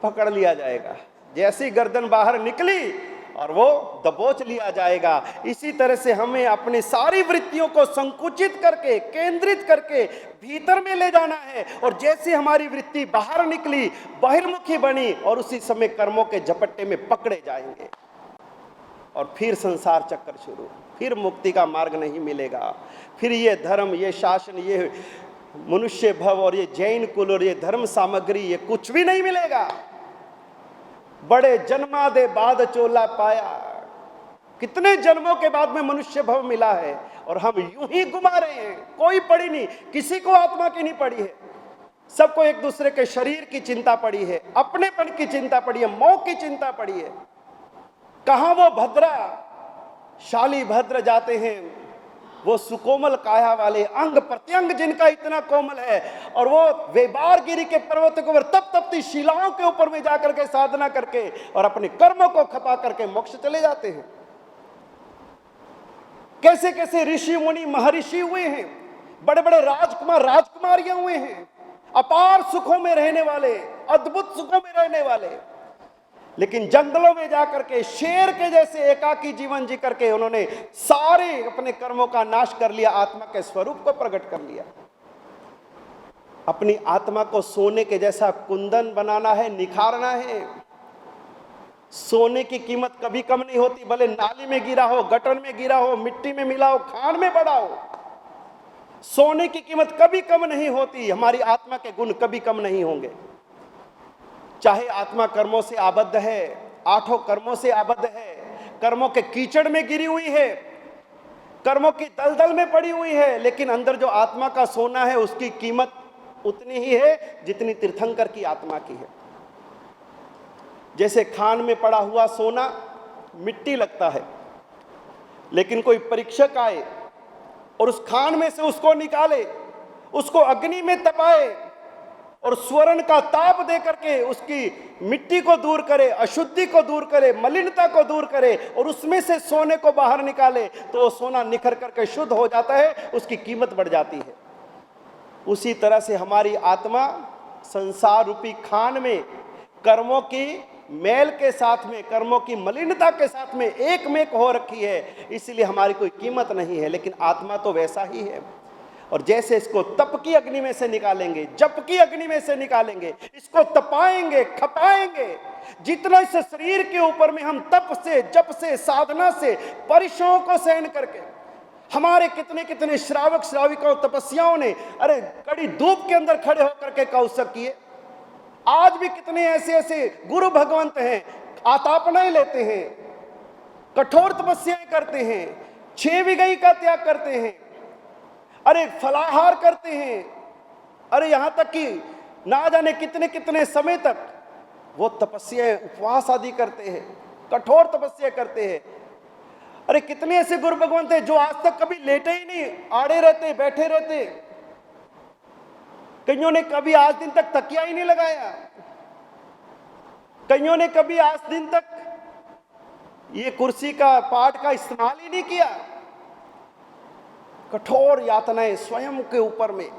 पकड़ लिया जाएगा। जैसी गर्दन बाहर निकली और वो दबोच लिया जाएगा। इसी तरह से हमें अपनी सारी वृत्तियों को संकुचित करके, केंद्रित करके भीतर में ले जाना है। और जैसे हमारी वृत्ति बाहर निकली, बहिर्मुखी बनी, और उसी समय कर्मों के झपट्टे में पकड़े जाएंगे, और फिर संसार चक्कर शुरू, फिर मुक्ति का मार्ग नहीं मिलेगा। फिर ये धर्म, ये शासन, ये मनुष्य भव और ये जैन कुल और ये धर्म सामग्री, ये कुछ भी नहीं मिलेगा। बड़े जन्मा दे बाद चोला पाया, कितने जन्मों के बाद में मनुष्य भव मिला है, और हम यूं ही घुमा रहे हैं। कोई पड़ी नहीं, किसी को आत्मा की नहीं पड़ी है, सबको एक दूसरे के शरीर की चिंता पड़ी है, अपनेपन की चिंता पड़ी है, मोह की चिंता पड़ी है। कहां वो भद्रा, शाली भद्र जाते हैं, वो सुकोमल काया वाले, अंग प्रत्यंग जिनका इतना कोमल है, और वो वेबारगिरी के पर्वत के ऊपर तप तपती शिलाओं के ऊपर में जाकर के साधना करके और अपने कर्मों को खपा करके मोक्ष चले जाते हैं। कैसे कैसे ऋषि मुनि महर्षि हुए हैं, बड़े बड़े राजकुमार राजकुमारियां हुए हैं, अपार सुखों में रहने वाले, अद्भुत सुखों में रहने वाले, लेकिन जंगलों में जाकर के शेर के जैसे एकाकी जीवन जी करके उन्होंने सारे अपने कर्मों का नाश कर लिया, आत्मा के स्वरूप को प्रकट कर लिया। अपनी आत्मा को सोने के जैसा कुंदन बनाना है, निखारना है। सोने की कीमत कभी कम नहीं होती, भले नाली में गिरा हो, गटर में गिरा हो, मिट्टी में मिला हो, खान में पड़ा हो, सोने की कीमत कभी कम नहीं होती। हमारी आत्मा के गुण कभी कम नहीं होंगे। चाहे आत्मा कर्मों से आबद्ध है, आठों कर्मों से आबद्ध है, कर्मों के कीचड़ में गिरी हुई है, कर्मों की दलदल में पड़ी हुई है, लेकिन अंदर जो आत्मा का सोना है उसकी कीमत उतनी ही है जितनी तीर्थंकर की आत्मा की है। जैसे खान में पड़ा हुआ सोना मिट्टी लगता है, लेकिन कोई परीक्षक आए और उस खान में से उसको निकाले, उसको अग्नि में तपाए और स्वर्ण का ताप दे करके उसकी मिट्टी को दूर करे, अशुद्धि को दूर करे, मलिनता को दूर करे और उसमें से सोने को बाहर निकाले, तो वो सोना निखर करके शुद्ध हो जाता है, उसकी कीमत बढ़ जाती है। उसी तरह से हमारी आत्मा संसार रूपी खान में कर्मों की मैल के साथ में, कर्मों की मलिनता के साथ में एक मेक हो रखी है, इसलिए हमारी कोई कीमत नहीं है। लेकिन आत्मा तो वैसा ही है, और जैसे इसको तप की अग्नि में से निकालेंगे, जप की अग्नि में से निकालेंगे, इसको तपाएंगे, खपाएंगे, जितना इस शरीर के ऊपर में हम तप से, जप से, साधना से, परिश्रमों को सहन करके, हमारे कितने कितने श्रावक श्राविकाओं तपस्याओं ने अरे कड़ी धूप के अंदर खड़े होकर के कौशक किए। आज भी कितने ऐसे ऐसे गुरु भगवंत हैं, आतापनाएं लेते हैं, कठोर तपस्याएं करते हैं, 6 विगई का त्याग करते हैं, अरे फलाहार करते हैं, अरे यहां तक कि ना जाने कितने कितने समय तक वो तपस्याएं, उपवास आदि करते हैं, कठोर तपस्या करते हैं। अरे कितने ऐसे गुरु भगवंत हैं जो आज तक कभी लेटे ही नहीं, आड़े रहते, बैठे रहते। कईयों ने कभी आज दिन तक तकिया ही नहीं लगाया, कईयों ने कभी आज दिन तक ये कुर्सी का पाट का इस्तेमाल ही नहीं किया। कठोर यातनाएं स्वयं के ऊपर में,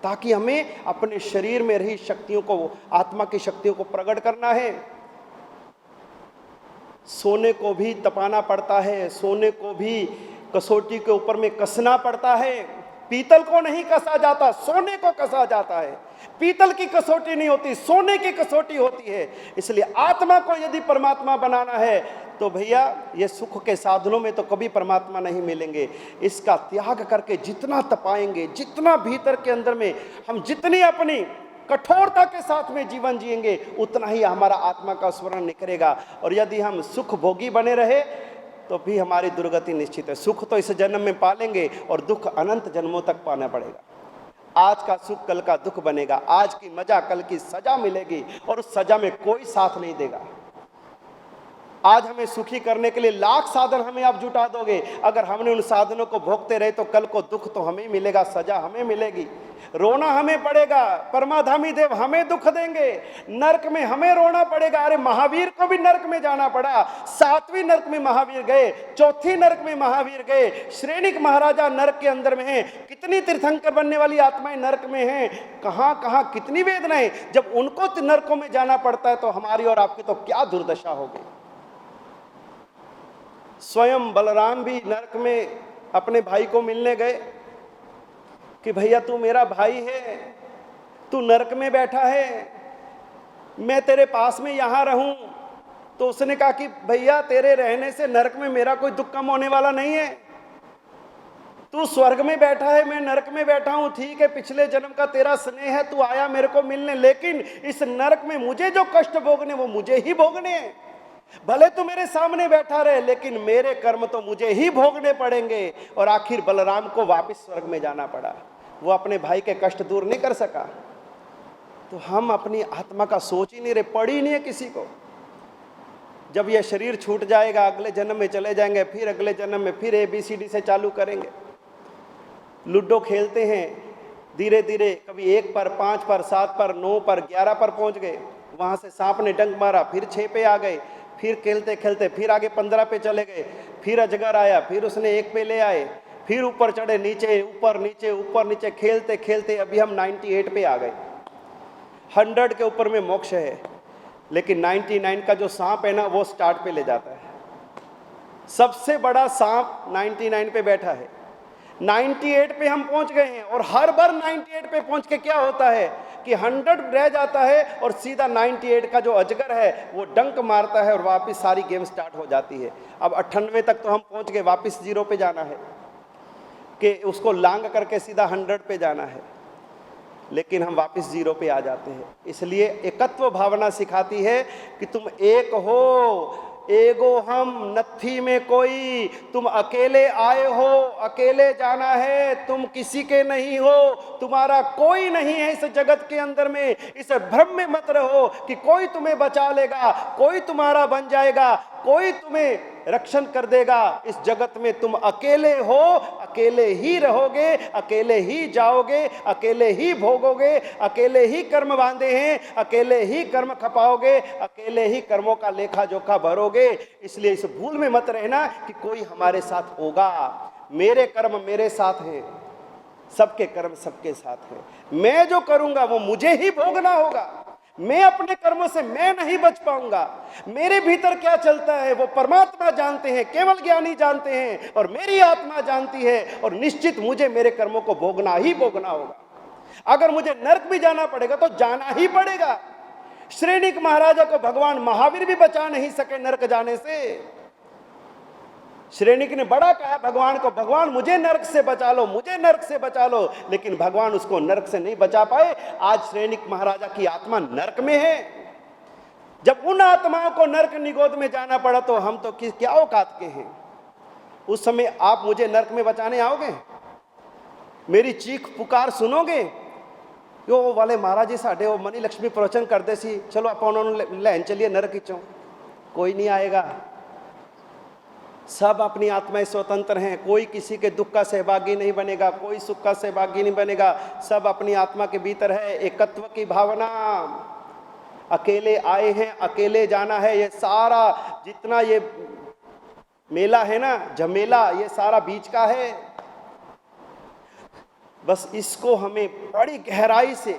ताकि हमें अपने शरीर में रही शक्तियों को, आत्मा की शक्तियों को प्रकट करना है। सोने को भी तपाना पड़ता है, सोने को भी कसौटी के ऊपर में कसना पड़ता है। पीतल को नहीं कसा जाता, सोने को कसा जाता है। पीतल की कसौटी नहीं होती, सोने की कसौटी होती है। इसलिए आत्मा को यदि परमात्मा बनाना है तो भैया ये सुख के साधनों में तो कभी परमात्मा नहीं मिलेंगे। इसका त्याग करके जितना तपाएंगे, जितना भीतर के अंदर में हम जितनी अपनी कठोरता के साथ में जीवन जिएंगे, उतना ही हमारा आत्मा का स्मरण निखरेगा। और यदि हम सुख भोगी बने रहे तो भी हमारी दुर्गति निश्चित है। सुख तो इस जन्म में पालेंगे और दुख अनंत जन्मों तक पाना पड़ेगा। आज का सुख कल का दुख बनेगा, आज की मजा कल की सजा मिलेगी, और उस सजा में कोई साथ नहीं देगा। आज हमें सुखी करने के लिए लाख साधन हमें आप जुटा दोगे, अगर हमने उन साधनों को भोगते रहे तो कल को दुख तो हमें मिलेगा, सजा हमें मिलेगी, रोना हमें पड़ेगा, परमाधामी देव हमें दुख देंगे, नरक में हमें रोना पड़ेगा। अरे महावीर को भी नरक में जाना पड़ा, 7वीं नरक में महावीर गए, 4थी नरक में महावीर गए, श्रेणिक महाराजा नरक के अंदर में हैं, कितनी तीर्थंकर बनने वाली आत्माएं नरक में हैं, कहां कहां कितनी वेदनाएं। जब उनको नरकों में जाना पड़ता है तो हमारी और आपकी तो क्या दुर्दशा होगी। स्वयं बलराम भी नरक में अपने भाई को मिलने गए कि भैया तू मेरा भाई है, तू नरक में बैठा है, मैं तेरे पास में यहां रहूं। तो उसने कहा कि भैया तेरे रहने से नरक में मेरा कोई दुख कम होने वाला नहीं है, तू स्वर्ग में बैठा है, मैं नरक में बैठा हूं, ठीक है पिछले जन्म का तेरा स्नेह है, तू आया मेरे को मिलने, लेकिन इस नरक में मुझे जो कष्ट भोगने वो मुझे ही भोगने हैं। भले तू मेरे सामने बैठा रहे, लेकिन मेरे कर्म तो मुझे ही भोगने पड़ेंगे। और आखिर बलराम को वापस स्वर्ग में जाना पड़ा, वो अपने भाई के कष्ट दूर नहीं कर सका। तो हम अपनी आत्मा का सोच ही नहीं रहे, पड़ी नहीं है किसी को। जब यह शरीर छूट जाएगा अगले जन्म में चले जाएंगे, फिर अगले जन्म में फिर ABCD से चालू करेंगे। लूडो खेलते हैं, धीरे धीरे कभी 1 पर, 5 पर, 7 पर, 9 पर, 11 पर पहुंच गए, वहां से सांप ने डंक मारा, फिर 6 पे आ गए, फिर खेलते खेलते फिर आगे 15 पे चले गए, फिर अजगर आया, फिर उसने 1 पे ले आए, फिर ऊपर चढ़े, नीचे, ऊपर नीचे, ऊपर नीचे, खेलते खेलते अभी हम 98 पे आ गए। 100 के ऊपर में मोक्ष है, लेकिन 99 का जो सांप है ना वो स्टार्ट पे ले जाता है। सबसे बड़ा सांप 99 पे बैठा है, 98 पे हम पहुंच गए हैं। और हर बार 98 पे पहुंच के क्या होता है कि 100 रह जाता है और सीधा 98 का जो अजगर है वो डंक मारता है और वापस सारी गेम स्टार्ट हो जाती है। अब 98 तक तो हम पहुंच गए, वापस 0 पे जाना है कि उसको लांग करके सीधा 100 पे जाना है, लेकिन हम वापस 0 पे आ जाते हैं। इसलिए एकत्व भावना सिखाती है कि तुम एक हो, एगो हम नथी में कोई, तुम अकेले आए हो, अकेले जाना है, तुम किसी के नहीं हो, तुम्हारा कोई नहीं है इस जगत के अंदर में। इस भ्रम में मत रहो कि कोई तुम्हें बचा लेगा, कोई तुम्हारा बन जाएगा, कोई तुम्हें रक्षण कर देगा। इस जगत में तुम अकेले हो, अकेले ही रहोगे, अकेले ही जाओगे, अकेले ही भोगोगे, अकेले ही कर्म बांधे हैं, अकेले ही कर्म खपाओगे, अकेले ही कर्मों का लेखा जोखा भरोगे। इसलिए इस भूल में मत रहना कि कोई हमारे साथ होगा। मेरे कर्म मेरे साथ हैं, सबके कर्म सबके साथ हैं। मैं जो करूंगा वो मुझे ही भोगना होगा। मैं अपने कर्मों से मैं नहीं बच पाऊंगा। मेरे भीतर क्या चलता है वो परमात्मा जानते हैं, केवल ज्ञानी जानते हैं, और मेरी आत्मा जानती है। और निश्चित मुझे मेरे कर्मों को भोगना ही भोगना होगा। अगर मुझे नरक भी जाना पड़ेगा तो जाना ही पड़ेगा। श्रेणिक महाराजा को भगवान महावीर भी बचा नहीं सके नरक जाने से। श्रेणिक ने बड़ा कहा भगवान को, भगवान मुझे नरक से बचा लो, मुझे नरक से बचा लो, लेकिन भगवान उसको नरक से नहीं बचा पाए। आज श्रेणिक महाराजा की आत्मा नरक में है। जब उन आत्माओं को नरक निगोद में जाना पड़ा तो हम तो क्या औकात के हैं। उस समय आप मुझे नरक में बचाने आओगे? मेरी चीख पुकार सुनोगे? यो वाले महाराज जी साढ़े वो मनी लक्ष्मी प्रवचन करते सी, चलो आप उन्होंने लैन चलिए नरक चो। कोई नहीं आएगा। सब अपनी आत्माएं स्वतंत्र हैं, कोई किसी के दुख का सहभागी नहीं बनेगा, कोई सुख का सहभागी नहीं बनेगा। सब अपनी आत्मा के भीतर है। एकत्व की भावना, अकेले आए हैं, अकेले जाना है। ये सारा जितना ये मेला है ना, झमेला, ये सारा बीच का है। बस इसको हमें बड़ी गहराई से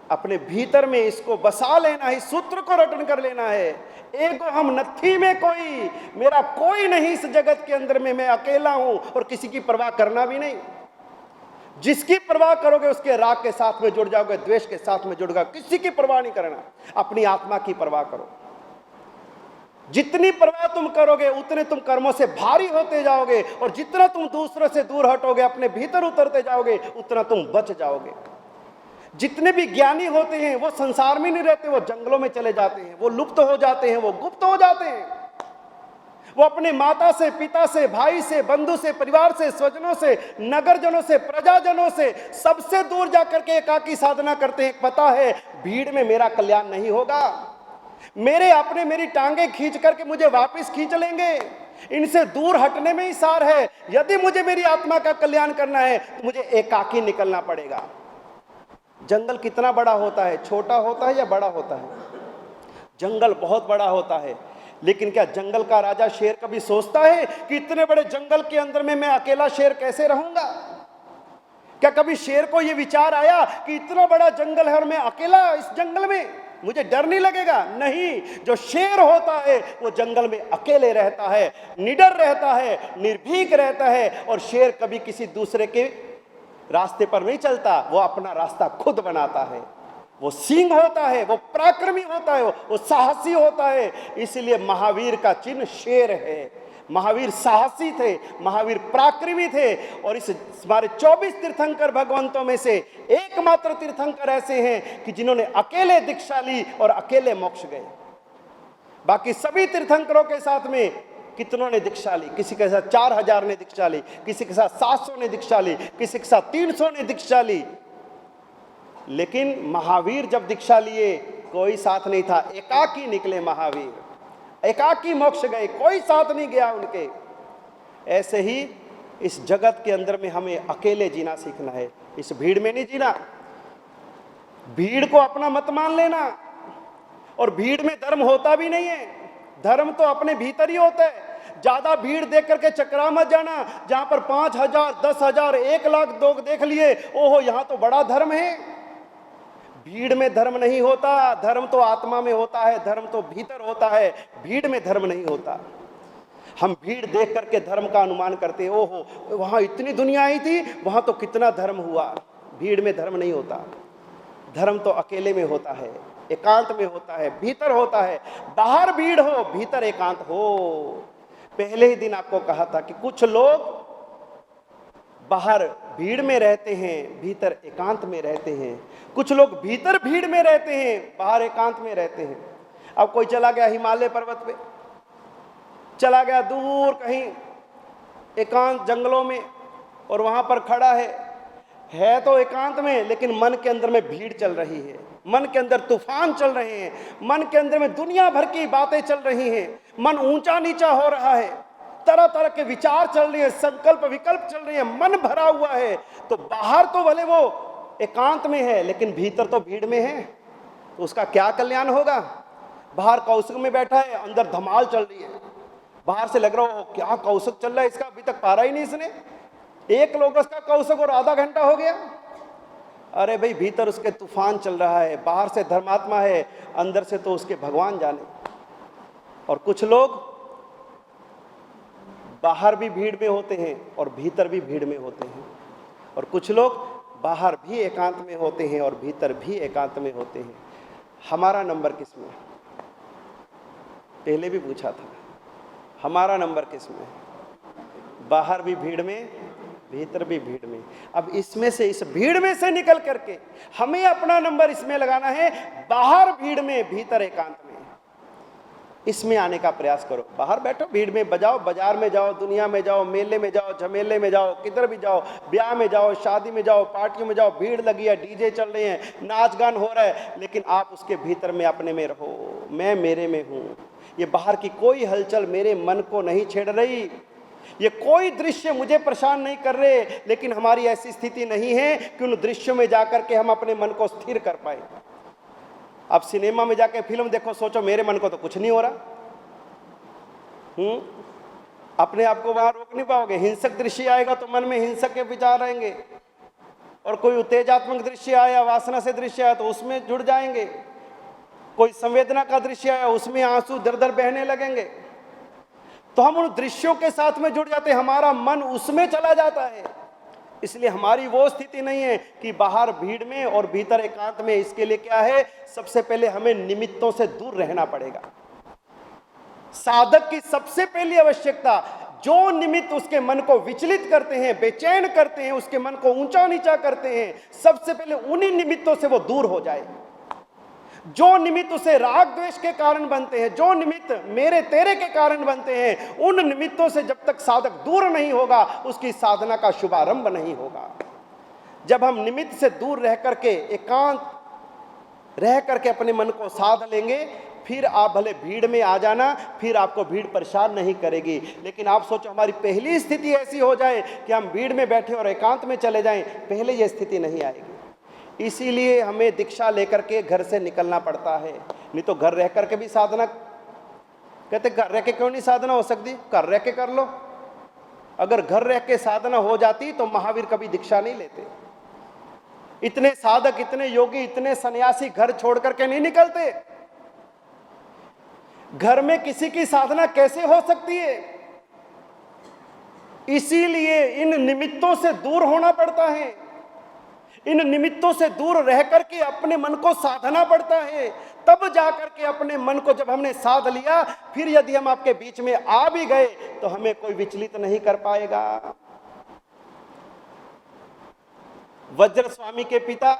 अपने भीतर में इसको बसा लेना है, सूत्र को रटन कर लेना है। एगो हम नथी में कोई, मेरा कोई नहीं इस जगत के अंदर में, मैं अकेला हूं और किसी की परवाह करना भी नहीं। जिसकी परवाह करोगे उसके राग के साथ में जुड़ जाओगे, द्वेष के साथ में जुड़ जाओगे। किसी की परवाह नहीं करना, अपनी आत्मा की परवाह करो। जितनी परवाह तुम करोगे उतने तुम कर्मों से भारी होते जाओगे, और जितना तुम दूसरों से दूर हटोगे, अपने भीतर उतरते जाओगे, उतना तुम बच जाओगे। जितने भी ज्ञानी होते हैं वो संसार में नहीं रहते, वो जंगलों में चले जाते हैं, वो लुप्त हो जाते हैं, वो गुप्त हो जाते हैं। वो अपने माता से, पिता से, भाई से, बंधु से, परिवार से, स्वजनों से, नगरजनों से, प्रजाजनों से, सबसे दूर जाकर के एकाकी साधना करते हैं। पता है भीड़ में मेरा कल्याण नहीं होगा, मेरे अपने मेरी टांगे खींच करके मुझे वापस खींच लेंगे। इनसे दूर हटने में ही सार है। यदि मुझे मेरी आत्मा का कल्याण करना है तो मुझे एकाकी निकलना पड़ेगा। जंगल कितना बड़ा होता है, छोटा होता है या बड़ा होता है? जंगल बहुत बड़ा होता है, लेकिन क्या जंगल का राजा शेर कभी सोचता है कि इतने बड़े जंगल के अंदर में मैं अकेला शेर कैसे रहूंगा? क्या कभी शेर को यह विचार आया कि इतना बड़ा जंगल है और मैं अकेला इस जंगल में, मुझे डर नहीं लगेगा? नहीं, जो शेर होता है वो जंगल में अकेले रहता है, निडर रहता है, निर्भीक रहता है। और शेर कभी किसी दूसरे के रास्ते पर नहीं चलता, वो अपना रास्ता खुद बनाता है। वो सिंह होता है, वो पराक्रमी होता है, वो साहसी होता है। इसलिए महावीर का चिन्ह शेर है। महावीर साहसी थे, महावीर पराक्रमी थे। और इस हमारे 24 तीर्थंकर भगवंतों में से एकमात्र तीर्थंकर ऐसे हैं कि जिन्होंने अकेले दीक्षा ली और अकेले मोक्ष गए। बाकी सभी तीर्थंकरों के साथ में कितनों ने दीक्षा ली? किसी के साथ 4000 ने दीक्षा ली, किसी के साथ 700 ने दीक्षा ली, किसी के साथ 300 ने दीक्षा ली। लेकिन महावीर जब दीक्षा लिए कोई साथ नहीं था, एकाकी निकले महावीर। एकाकी मोक्ष गए, कोई साथ नहीं गया उनके। ऐसे ही इस जगत के अंदर में हमें अकेले जीना सीखना है, इस भीड़ में नहीं जीना। भीड़ को अपना मत मान लेना, और भीड़ में धर्म होता भी नहीं है। धर्म तो अपने भीतर ही होता है। ज्यादा भीड़ देख करके चकरा मत जाना, जहां पर 5,000, 10,000, 1,00,000 लोग देख लिए, ओहो यहां तो बड़ा धर्म है। भीड़ में धर्म नहीं होता, धर्म तो आत्मा में होता है, धर्म तो भीतर होता है, भीड़ में धर्म नहीं होता। हम भीड़ देख करके धर्म का अनुमान करते हैं, ओहो वहां इतनी दुनिया आई थी, वहां तो कितना धर्म हुआ। भीड़ में धर्म नहीं होता। धर्म तो अकेले में होता है, एकांत में होता है, भीतर होता है। बाहर भीड़ हो, भीतर एकांत हो। पहले ही दिन आपको कहा था कि कुछ लोग बाहर भीड़ में रहते हैं, भीतर एकांत में रहते हैं। कुछ लोग भीतर भीड़ में रहते हैं, बाहर एकांत में रहते हैं। अब कोई चला गया हिमालय पर्वत पे, चला गया दूर कहीं एकांत जंगलों में, और वहां पर खड़ा है तो एकांत में, लेकिन मन के अंदर में भीड़ चल रही है, मन के अंदर तूफान चल रहे हैं, मन के अंदर में दुनिया भर की बातें चल रही हैं, मन ऊंचा नीचा हो रहा है, तरह तरह के विचार चल रहे हैं, संकल्प विकल्प चल रहे हैं, मन भरा हुआ है। तो बाहर तो भले वो एकांत में है, लेकिन भीतर तो भीड़ में है, तो उसका क्या कल्याण होगा। बाहर कौशक में बैठा है, अंदर धमाल चल रही है, बाहर से लग रहा हो क्या कौशक चल रहा है, इसका अभी तक पारा ही नहीं इसने, 1 लोगस का कौशक और आधा घंटा हो गया। अरे भाई भीतर उसके तूफान चल रहा है, बाहर से धर्मात्मा है, अंदर से तो उसके भगवान जाने। और कुछ लोग बाहर भी भीड़ में होते हैं और भीतर भी भीड़ में होते हैं, और कुछ लोग बाहर भी एकांत में होते हैं और भीतर भी एकांत में होते हैं। हमारा नंबर किस में? पहले भी पूछा था, हमारा नंबर किस में? बाहर भी भीड़ में, भीतर भी भीड़ में। अब इसमें से, इस भीड़ में से निकल करके हमें अपना नंबर इसमें लगाना है, बाहर भीड़ में, भीतर एकांत में। इसमें आने का प्रयास करो। बाहर बैठो, भीड़ में बजाओ, बाजार में जाओ, दुनिया में जाओ, मेले में जाओ, झमेले में जाओ, किधर भी जाओ, ब्याह में जाओ, शादी में जाओ, पार्टियों में जाओ, भीड़ लगी है, डीजे चल रहे हैं, नाच गान हो रहा है, लेकिन आप उसके भीतर में अपने में रहो, मैं मेरे में हूं। ये बाहर की कोई हलचल मेरे मन को नहीं छेड़ रही, ये कोई दृश्य मुझे परेशान नहीं कर रहे, लेकिन हमारी ऐसी स्थिति नहीं है कि उन दृश्यों में जाकर के हम अपने मन को स्थिर कर पाए। अब सिनेमा में जाके फिल्म देखो, सोचो मेरे मन को तो कुछ नहीं हो रहा, अपने आप को वहां रोक नहीं पाओगे। हिंसक दृश्य आएगा तो मन में हिंसक के विचार आएंगे, और कोई उत्तेजात्मक दृश्य आया, वासना से दृश्य आया तो उसमें जुड़ जाएंगे। कोई संवेदना का दृश्य आया, उसमें आंसू दर दर बहने लगेंगे, तो हम उन दृश्यों के साथ में जुड़ जाते हैं, हमारा मन उसमें चला जाता है। इसलिए हमारी वो स्थिति नहीं है कि बाहर भीड़ में और भीतर एकांत में। इसके लिए क्या है, सबसे पहले हमें निमित्तों से दूर रहना पड़ेगा। साधक की सबसे पहली आवश्यकता, जो निमित्त उसके मन को विचलित करते हैं, बेचैन करते हैं, उसके मन को ऊंचा नीचा करते हैं, सबसे पहले उन्हीं निमित्तों से वो दूर हो जाए। जो निमित्त उसे राग द्वेष के कारण बनते हैं, जो निमित्त मेरे तेरे के कारण बनते हैं, उन निमित्तों से जब तक साधक दूर नहीं होगा, उसकी साधना का शुभारंभ नहीं होगा। जब हम निमित्त से दूर रह करके, एकांत रह करके अपने मन को साध लेंगे, फिर आप भले भीड़ में आ जाना, फिर आपको भीड़ परेशान नहीं करेगी। लेकिन आप सोचो हमारी पहली स्थिति ऐसी हो जाए कि हम भीड़ में बैठे और एकांत में चले जाएं, पहले ये स्थिति नहीं आएगी। इसीलिए हमें दीक्षा लेकर के घर से निकलना पड़ता है, नहीं तो घर रह करके भी साधना, कहते घर रह के क्यों नहीं साधना हो सकती, घर रह के कर लो। अगर घर रह के साधना हो जाती तो महावीर कभी दीक्षा नहीं लेते। इतने साधक, इतने योगी, इतने सन्यासी घर छोड़ करके नहीं निकलते। घर में किसी की साधना कैसे हो सकती है? इसीलिए इन निमित्तों से दूर होना पड़ता है, इन निमित्तों से दूर रह करके अपने मन को साधना पड़ता है। तब जाकर के अपने मन को जब हमने साध लिया, फिर यदि हम आपके बीच में आ भी गए तो हमें कोई विचलित नहीं कर पाएगा। वज्र स्वामी के पिता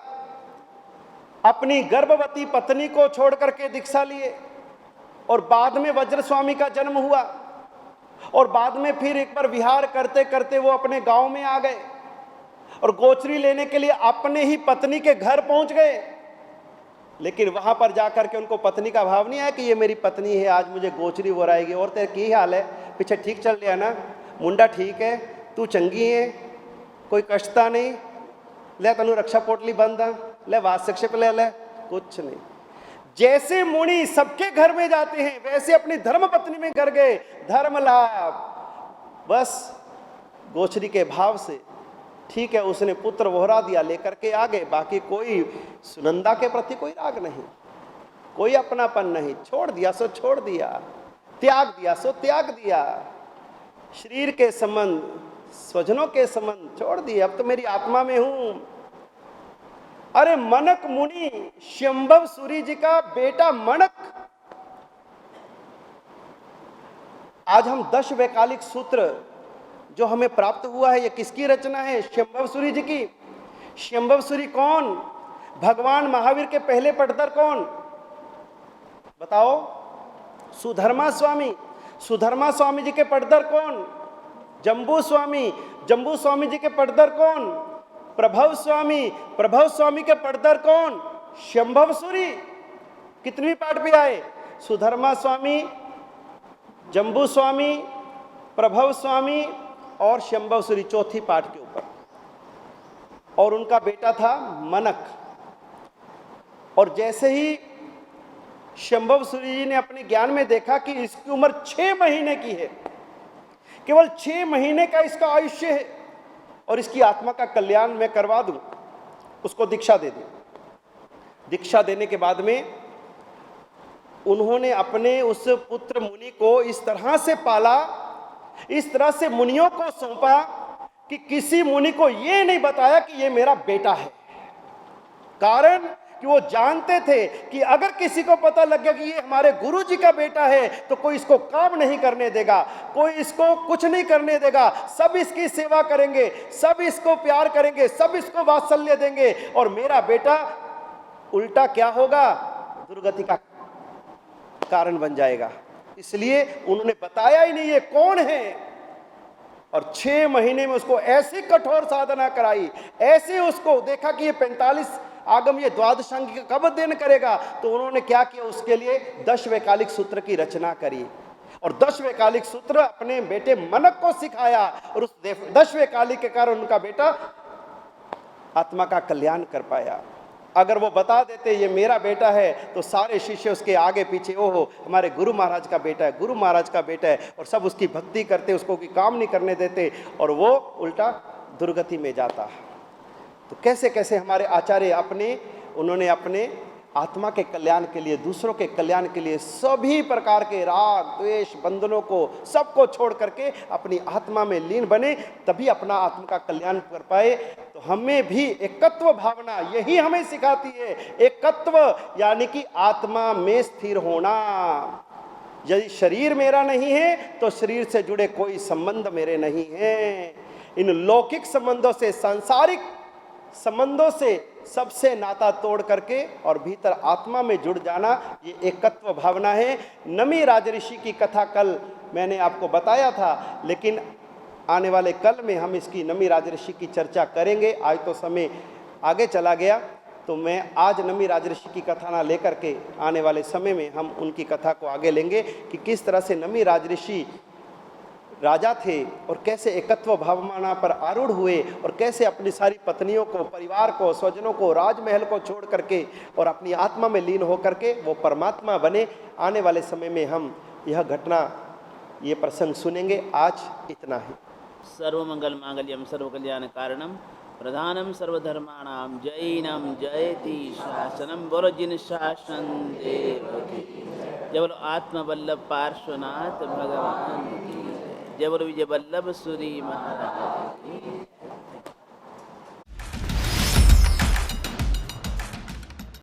अपनी गर्भवती पत्नी को छोड़ करके दीक्षा लिए, और बाद में वज्र स्वामी का जन्म हुआ, और बाद में फिर एक बार विहार करते करते वो अपने गांव में आ गए और गोचरी लेने के लिए अपने ही पत्नी के घर पहुंच गए। लेकिन वहां पर जाकर के उनको पत्नी का भाव नहीं आया कि ये मेरी पत्नी है, आज मुझे गोचरी हो रहेगी। और तेरे की हाल है, पीछे ठीक चल रहा ना, मुंडा ठीक है, तू चंगी है, कोई कष्टता नहीं, ले तनु रक्षा पोटली बंद ले वात्सक्षेप ले कुछ नहीं। जैसे मुनि सबके घर में जाते हैं वैसे अपनी धर्म पत्नी में घर गए, धर्म लाभ, बस गोचरी के भाव से ठीक है, उसने पुत्र वोहरा दिया, लेकर के आ गए। बाकी कोई सुनंदा के प्रति कोई राग नहीं, कोई अपनापन नहीं, छोड़ दिया सो छोड़ दिया, त्याग दिया सो त्याग दिया, शरीर के संबंध, स्वजनों के संबंध छोड़ दिए, अब तो मेरी आत्मा में हूं। अरे मनक मुनि, शंभव सूरी जी का बेटा मनक, आज हम 10 वैकालिक सूत्र जो हमें प्राप्त हुआ है, ये किसकी रचना है? शंभव सूरी जी की। शंभव सूरी कौन? भगवान महावीर के पहले पटदर कौन बताओ? सुधर्मा स्वामी। सुधर्मा स्वामी जी के पटदर कौन? जम्बू स्वामी। जम्बू स्वामी जी के पटदर कौन? प्रभव स्वामी। प्रभव स्वामी के पटदर कौन? शंभव सूरी। कितनी पाठ पे आए? सुधर्मा स्वामी, जम्बू स्वामी, प्रभव स्वामी और शंभव सूरी, चौथी पाठ के ऊपर। और उनका बेटा था मनक। और जैसे ही शंभव सूरी जी ने अपने ज्ञान में देखा कि इसकी उम्र 6 महीने की है, केवल 6 महीने का इसका आयुष्य है और इसकी आत्मा का कल्याण मैं करवा दूं, उसको दीक्षा दे दी। दीक्षा देने के बाद में उन्होंने अपने उस पुत्र मुनि को इस तरह से पाला, इस तरह से मुनियों को सौंपा कि किसी मुनि को यह नहीं बताया कि यह मेरा बेटा है। कारण कि वो जानते थे कि अगर किसी को पता लग गया कि ये हमारे गुरु जी का बेटा है तो कोई इसको काम नहीं करने देगा, कोई इसको कुछ नहीं करने देगा, सब इसकी सेवा करेंगे, सब इसको प्यार करेंगे, सब इसको वात्सल्य देंगे, और मेरा बेटा उल्टा क्या होगा? दुर्गति का कारण बन जाएगा। इसलिए उन्होंने बताया ही नहीं ये कौन है। और 6 महीने में उसको ऐसी कठोर साधना कराई, ऐसे उसको देखा कि ये 45 आगम, ये द्वादशांग कब अध्ययन करेगा, तो उन्होंने क्या किया? उसके लिए 10 वैकालिक सूत्र की रचना करी और 10 वैकालिक सूत्र अपने बेटे मनक को सिखाया, और उस 10 वैकालिक के कारण उनका बेटा आत्मा का कल्याण कर पाया। अगर वो बता देते ये मेरा बेटा है तो सारे शिष्य उसके आगे पीछे, ओहो हमारे गुरु महाराज का बेटा है, गुरु महाराज का बेटा है, और सब उसकी भक्ति करते, उसको कोई काम नहीं करने देते, और वो उल्टा दुर्गति में जाता। तो कैसे कैसे हमारे आचार्य उन्होंने अपने आत्मा के कल्याण के लिए, दूसरों के कल्याण के लिए सभी प्रकार के राग द्वेष बंधनों को सबको छोड़ करके अपनी आत्मा में लीन बने, तभी अपना आत्मा का कल्याण कर पाए। तो हमें भी एकत्व भावना यही हमें सिखाती है। एकत्व यानी कि आत्मा में स्थिर होना। यदि शरीर मेरा नहीं है तो शरीर से जुड़े कोई संबंध मेरे नहीं हैं। इन लौकिक संबंधों से, सांसारिक संबंधों से सबसे नाता तोड़ करके और भीतर आत्मा में जुड़ जाना, ये एकत्व भावना है। नमी राजऋषि की कथा कल मैंने आपको बताया था, लेकिन आने वाले कल में हम इसकी नमी राजऋषि की चर्चा करेंगे। आज तो समय आगे चला गया, तो मैं आज नमी राजऋषि की कथा ना लेकर के आने वाले समय में हम उनकी कथा को आगे लेंगे कि किस तरह से नमी राजऋषि राजा थे और कैसे एकत्व भावना पर आरूढ़ हुए और कैसे अपनी सारी पत्नियों को, परिवार को, स्वजनों को, राजमहल को छोड़ करके और अपनी आत्मा में लीन होकर के वो परमात्मा बने। आने वाले समय में हम यह घटना, ये प्रसंग सुनेंगे। आज इतना ही। सर्वमंगल मांगल्यम सर्वकल्याण कारणम प्रधानम सर्वधर्माणां जैनम जयति शासनम। बोलो जिन शासन देव की जय। बोलो आत्मवल्लभ पार्श्वनाथ भगवान की जय। बोलो विजय वल्लभ सूरी महाराज की।